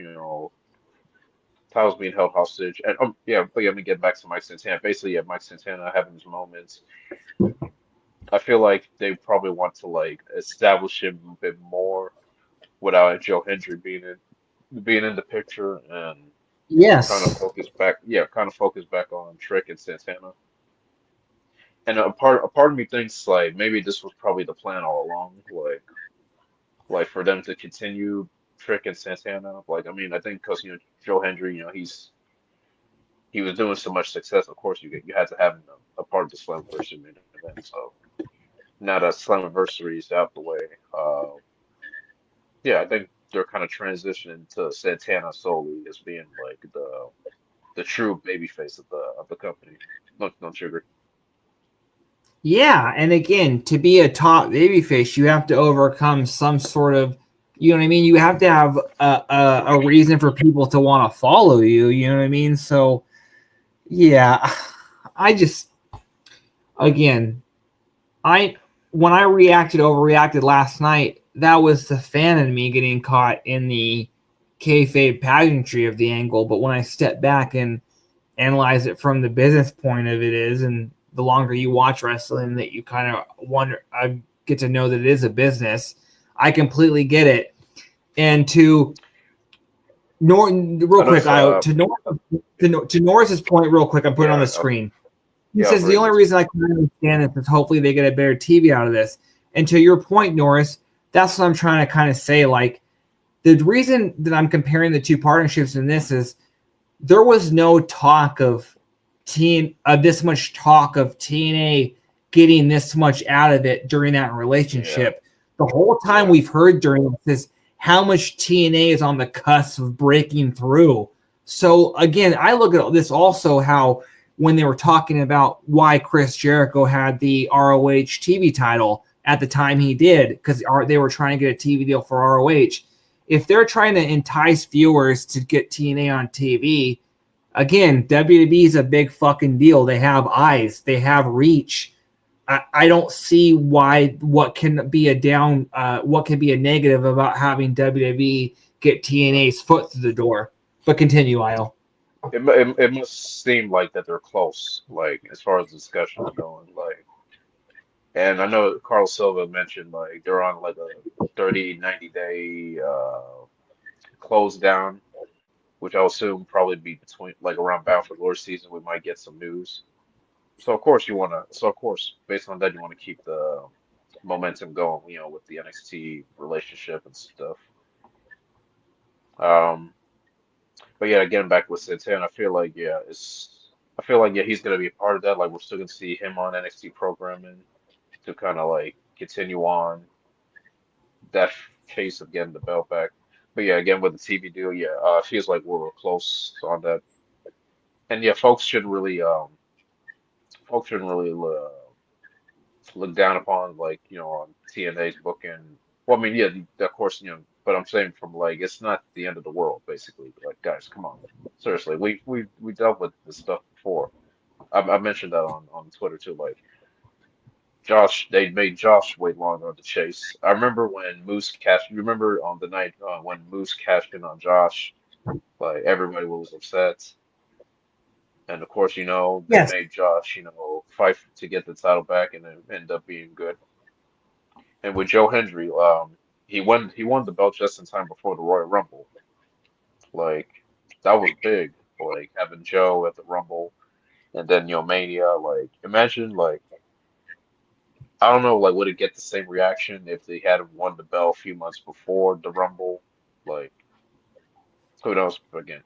titles being held hostage, and but let me get back to Mike Santana. Basically, Mike Santana having his moments. I feel like they probably want to like establish him a bit more without Joe Hendry being in the picture, and kind of focus back on Trick and Santana. And a part of me thinks like maybe this was probably the plan all along, like for them to continue Trick and Santana. Like, I mean, I think because Joe Hendry, he was doing so much success. Of course, you had to have him a part of the Slammiversary main event. So now that Slammiversary is out the way, I think they're kind of transitioning to Santana solely as being like the true babyface of the company. Don't you agree? Yeah, and again, to be a top babyface, you have to overcome some sort of, you know what I mean? You have to have a reason for people to want to follow you, you know what I mean? So, yeah, when I overreacted last night, that was the fan in me getting caught in the kayfabe pageantry of the angle. But when I step back and analyze it from the business point of it is, and the longer you watch wrestling, that you kind of wonder, I get to know that it is a business. I completely get it. And to Norris's point, real quick, I'm putting it on the screen. He says the only reason I can understand it is hopefully they get a better TV out of this. And to your point, Norris, that's what I'm trying to kind of say. Like, the reason that I'm comparing the two partnerships in this is there was no talk of this much talk of TNA getting this much out of it during that relationship. The whole time we've heard during this is how much TNA is on the cusp of breaking through. So again, I look at this also how when they were talking about why Chris Jericho had the ROH TV title at the time he did, because they were trying to get a TV deal for ROH. if they're trying to entice viewers to get TNA on TV, again, WWE is a big fucking deal. They have eyes, they have reach. I don't see what can be a negative about having WWE get TNA's foot through the door. But continue, Isle. It must seem like that they're close, like as far as discussions going, like. And I know Carl Silva mentioned like they're on like a 30, 90-day close down, which I'll assume probably be between like around Bound for Glory season. We might get some news. So of course based on that you want to keep the momentum going, with the NXT relationship and stuff. Um, but yeah, getting back with Santana, I feel like he's gonna be a part of that. Like we're still gonna see him on NXT programming to kind of like continue on that chase of getting the belt back. But yeah, again with the TV deal, it feels like we're close on that. And yeah, folks shouldn't really look down upon like on TNA's booking. Well, I mean, yeah, of course, but I'm saying from like it's not the end of the world, basically. Like, guys, come on, seriously, we dealt with this stuff before. I mentioned that on Twitter too. Like they made Josh wait longer on the chase. I remember when Moose cashed. You remember on the night when Moose cashed in on Josh, like everybody was upset. And of course, they Yes. made Josh, fight to get the title back, and it ended up being good. And with Joe Hendry, he won the belt just in time before the Royal Rumble. Like that was big. Like having Joe at the Rumble, and then Mania. Like imagine like I don't know, like would it get the same reaction if they had won the belt a few months before the Rumble? Like who knows? Again,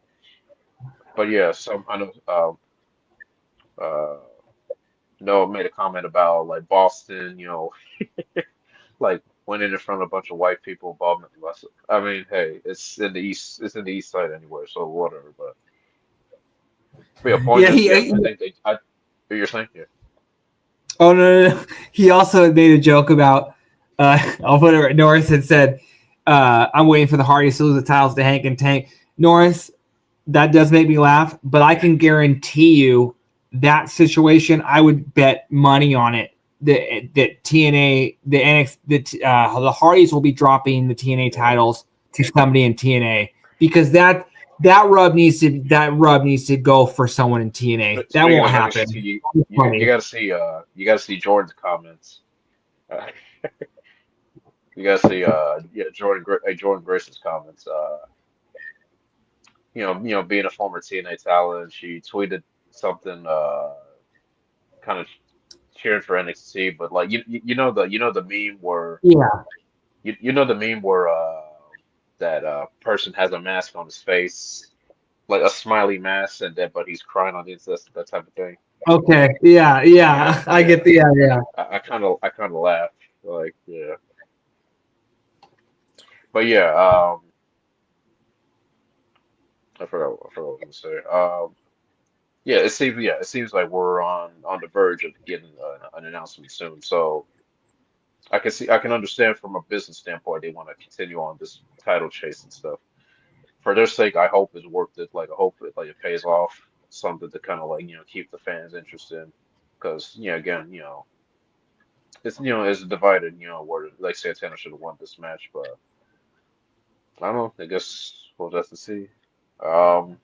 but yeah, some I know. Uh, Noah made a comment about like Boston, like went in front of a bunch of white people. Bob, I mean, hey, it's in the east. It's in the east side anyway, so whatever. But yeah, point Yeah, is, yeah, I think you're saying, yeah. Oh no. He also made a joke about. I'll put it right. Norris had said, "I'm waiting for the Hardys to lose the titles to Hank and Tank." Norris, that does make me laugh, but I can guarantee you that situation, I would bet money on it that TNA, the NX, the Hardys will be dropping the TNA titles to somebody in TNA because that rub needs to go for someone in TNA. But that speaking won't of happen. NXT, you got to see Jordan's comments. Uh, you got to see Jordan Grace's comments. Being a former TNA talent, she tweeted something kind of cheering for NXT, but like the meme where Yeah. the meme where that person has a mask on his face, like a smiley mask, and then but he's crying on the inside, that type of thing. Okay. Yeah. I get the yeah. I kind of laugh, like yeah, but yeah, I forgot what I was gonna say. Yeah, it seems like we're on the verge of getting an announcement soon. So I can understand from a business standpoint they want to continue on this title chase and stuff. For their sake, I hope it's worth it. Like I hope it pays off, something to kind of like keep the fans interested. Because again, it's divided. Where like Santana should have won this match, but I don't know. I guess we'll just have to see. Um,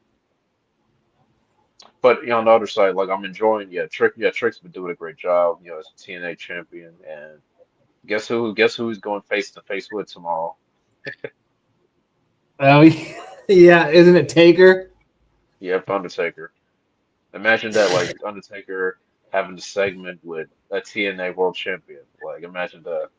but on the other side, like I'm enjoying. Trick's been doing a great job. As a TNA champion, and guess who he's going face to face with tomorrow? Oh yeah. Isn't it Taker? Yep, Undertaker. Imagine that, like Undertaker having the segment with a TNA World Champion. Like, imagine that.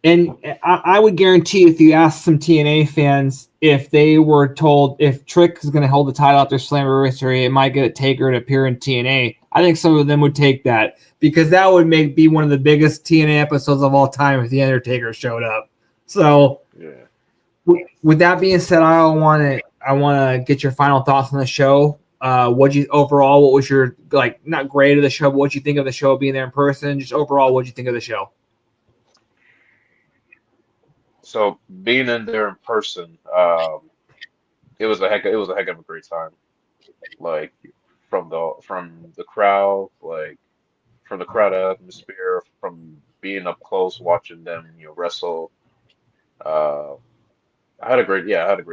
And I would guarantee if you ask some TNA fans if they were told if Trick is going to hold the title after Slammiversary, it might get a Taker to appear in TNA. I think some of them would take that because that would be one of the biggest TNA episodes of all time if the Undertaker showed up. So, Yeah. With that being said, I want to get your final thoughts on the show. What was your not grade of the show, but what you think of the show being there in person? Just overall, what you think of the show? So being in there in person, it was a heck of a great time. Like from the crowd, like from the crowd atmosphere, from being up close watching them, wrestle. Uh, I had a great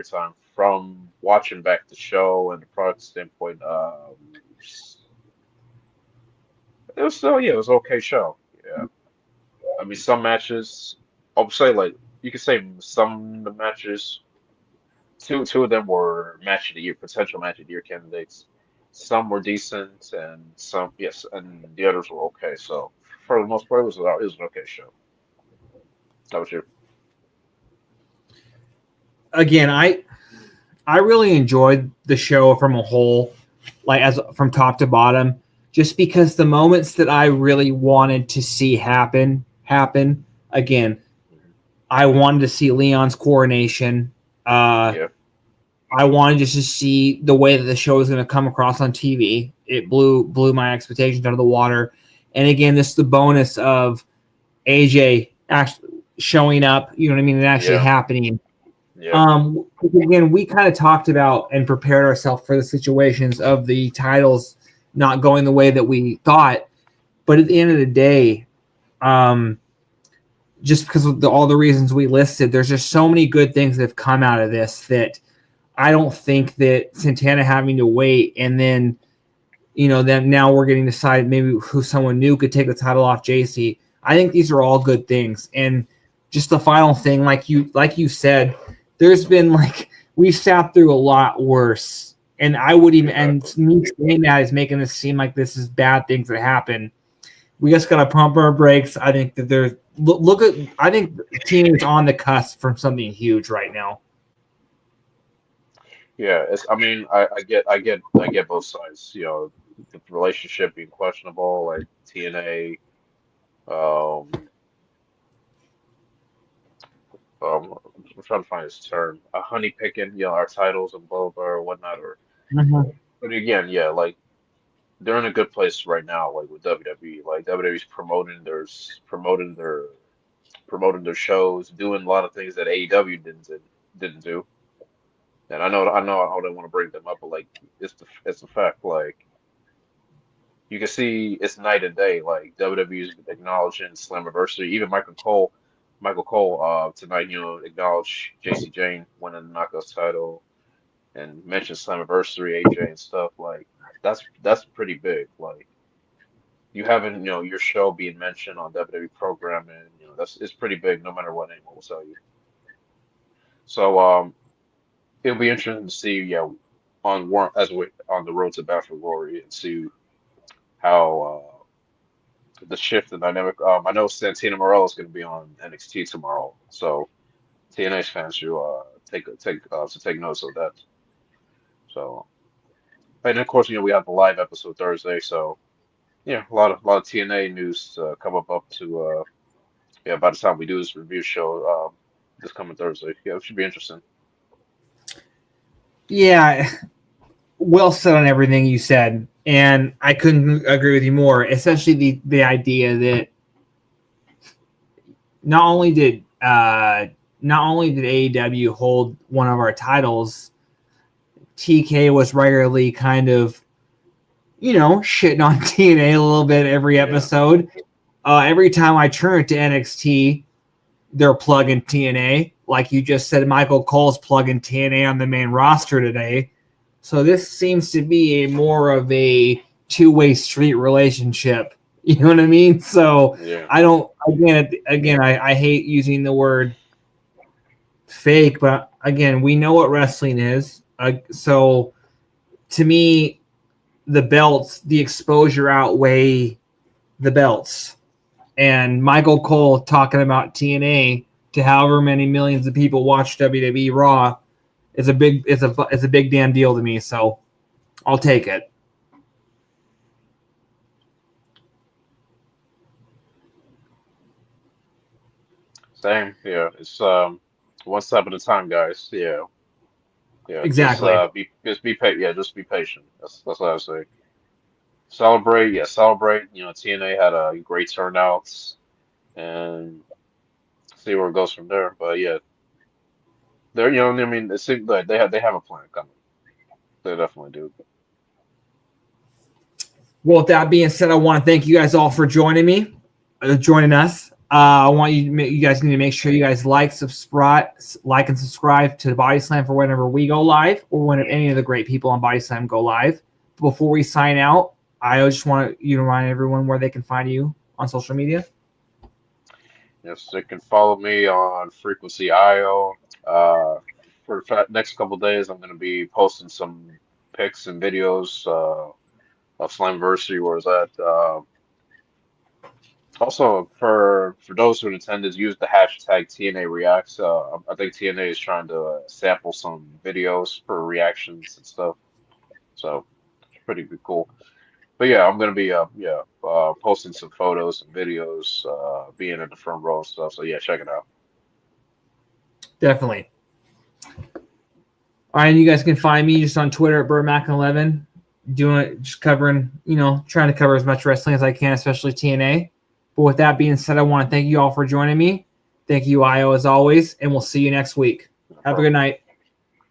time. From watching back the show and the product standpoint, it was still, yeah, it was an okay show. Yeah, I mean, some matches, I would say like you could say some of the matches, two of them were match of the year, potential match of the year candidates. Some were decent, and some, yes, and the others were okay. So for the most part, it was an okay show. How about you? Again, I really enjoyed the show from a whole, like as from top to bottom, just because the moments that I really wanted to see happen. Again, Mhm. I wanted to see Leon's coronation. Uh, Yeah, I wanted just to see the way that the show was going to come across on TV. It blew my expectations out of the water. And again, this is the bonus of AJ actually showing up. You know what I mean? And actually yeah, happening. yeah, Again, we kind of talked about and prepared ourselves for the situations of the titles not going the way that we thought. But at the end of the day, um, just because of all the reasons we listed, there's just so many good things that have come out of this that I don't think that Santana having to wait and then, then now we're getting decided maybe who someone new could take the title off Jacy. I think these are all good things. And just the final thing, like you said, there's been like we've sat through a lot worse. And I would even and exactly. me saying that is making this seem like this is bad things that happen. We just gotta pump our brakes. I think that there's look at I think the team is on the cusp from something huge right now. Yeah, I mean, I get both sides. The relationship being questionable, like TNA. Um, I'm trying to find his term. Honey picking, our titles and blah blah or whatnot. Mhm. But again, yeah, like they're in a good place right now, like with WWE. Like WWE's promoting their shows, doing a lot of things that AEW didn't do. And I don't want to bring them up, but like it's the fact. Like you can see it's night and day. Like WWE's acknowledging Slammiversary. Even Michael Cole, tonight, acknowledged Jayne winning the Knockouts title and mentioned Slammiversary, AJ and stuff. Like that's pretty big. Like you having, your show being mentioned on WWE programming, that's it's pretty big no matter what anyone will tell you. So it'll be interesting to see, as we on the road to Battle Glory and see how the shift in dynamic. I know Santina Morello is going to be on NXT tomorrow, so TNA fans should take notice of that. So, and of course, we have the live episode Thursday, so yeah, a lot of TNA news come up to by the time we do this review show this coming Thursday. Yeah, it should be interesting. Yeah, well said on everything you said, and I couldn't agree with you more. Essentially, the idea that not only did AEW hold one of our titles, TK was regularly kind of shitting on TNA a little bit every Yeah, episode. Every time I turn to NXT, they're plugging TNA. Like you just said, Michael Cole's plugging TNA on the main roster today. So this seems to be a more of a two-way street relationship. You know what I mean? So yeah, I don't. Again, I hate using the word fake, but again, we know what wrestling is. So to me, the belts, the exposure outweigh the belts. And Michael Cole talking about TNA to however many millions of people watch WWE Raw is a big damn deal to me. So I'll take it. same. Yeah, it's one step at a time, guys. Yeah, yeah. Exactly. Yeah, just be patient. That's what I say. Celebrate, yeah, celebrate. TNA had a great turnout, and see where it goes from there. But yeah, they're I mean, it seems like they have a plan coming. They definitely do. Well, with that being said, I want to thank you guys all for joining us. I want you guys need to make sure you guys like and subscribe to the Body Slam for whenever we go live or when any of the great people on Body Slam go live. Before we sign out, I just want you to remind everyone where they can find you on social media. Yes, they can follow me on Frequency IO. For the next couple days, I'm going to be posting some pics and videos of Slammiversary, where it's at. Also, for those who attended, use the hashtag TNA Reacts. I think TNA is trying to sample some videos for reactions and stuff, so it's pretty cool. But yeah, I'm gonna be posting some photos and videos, being in the front row and stuff. So yeah, check it out. Definitely. All right, you guys can find me just on Twitter at BirdMaclin11, just covering, trying to cover as much wrestling as I can, especially TNA. But with that being said, I want to thank you all for joining me. Thank you, IO, as always, and we'll see you next week. Have a good night.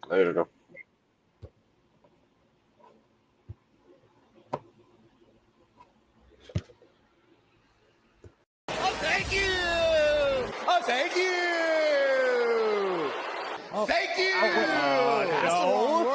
Later, go. Oh, thank you! Oh, thank you! Oh, thank you! No.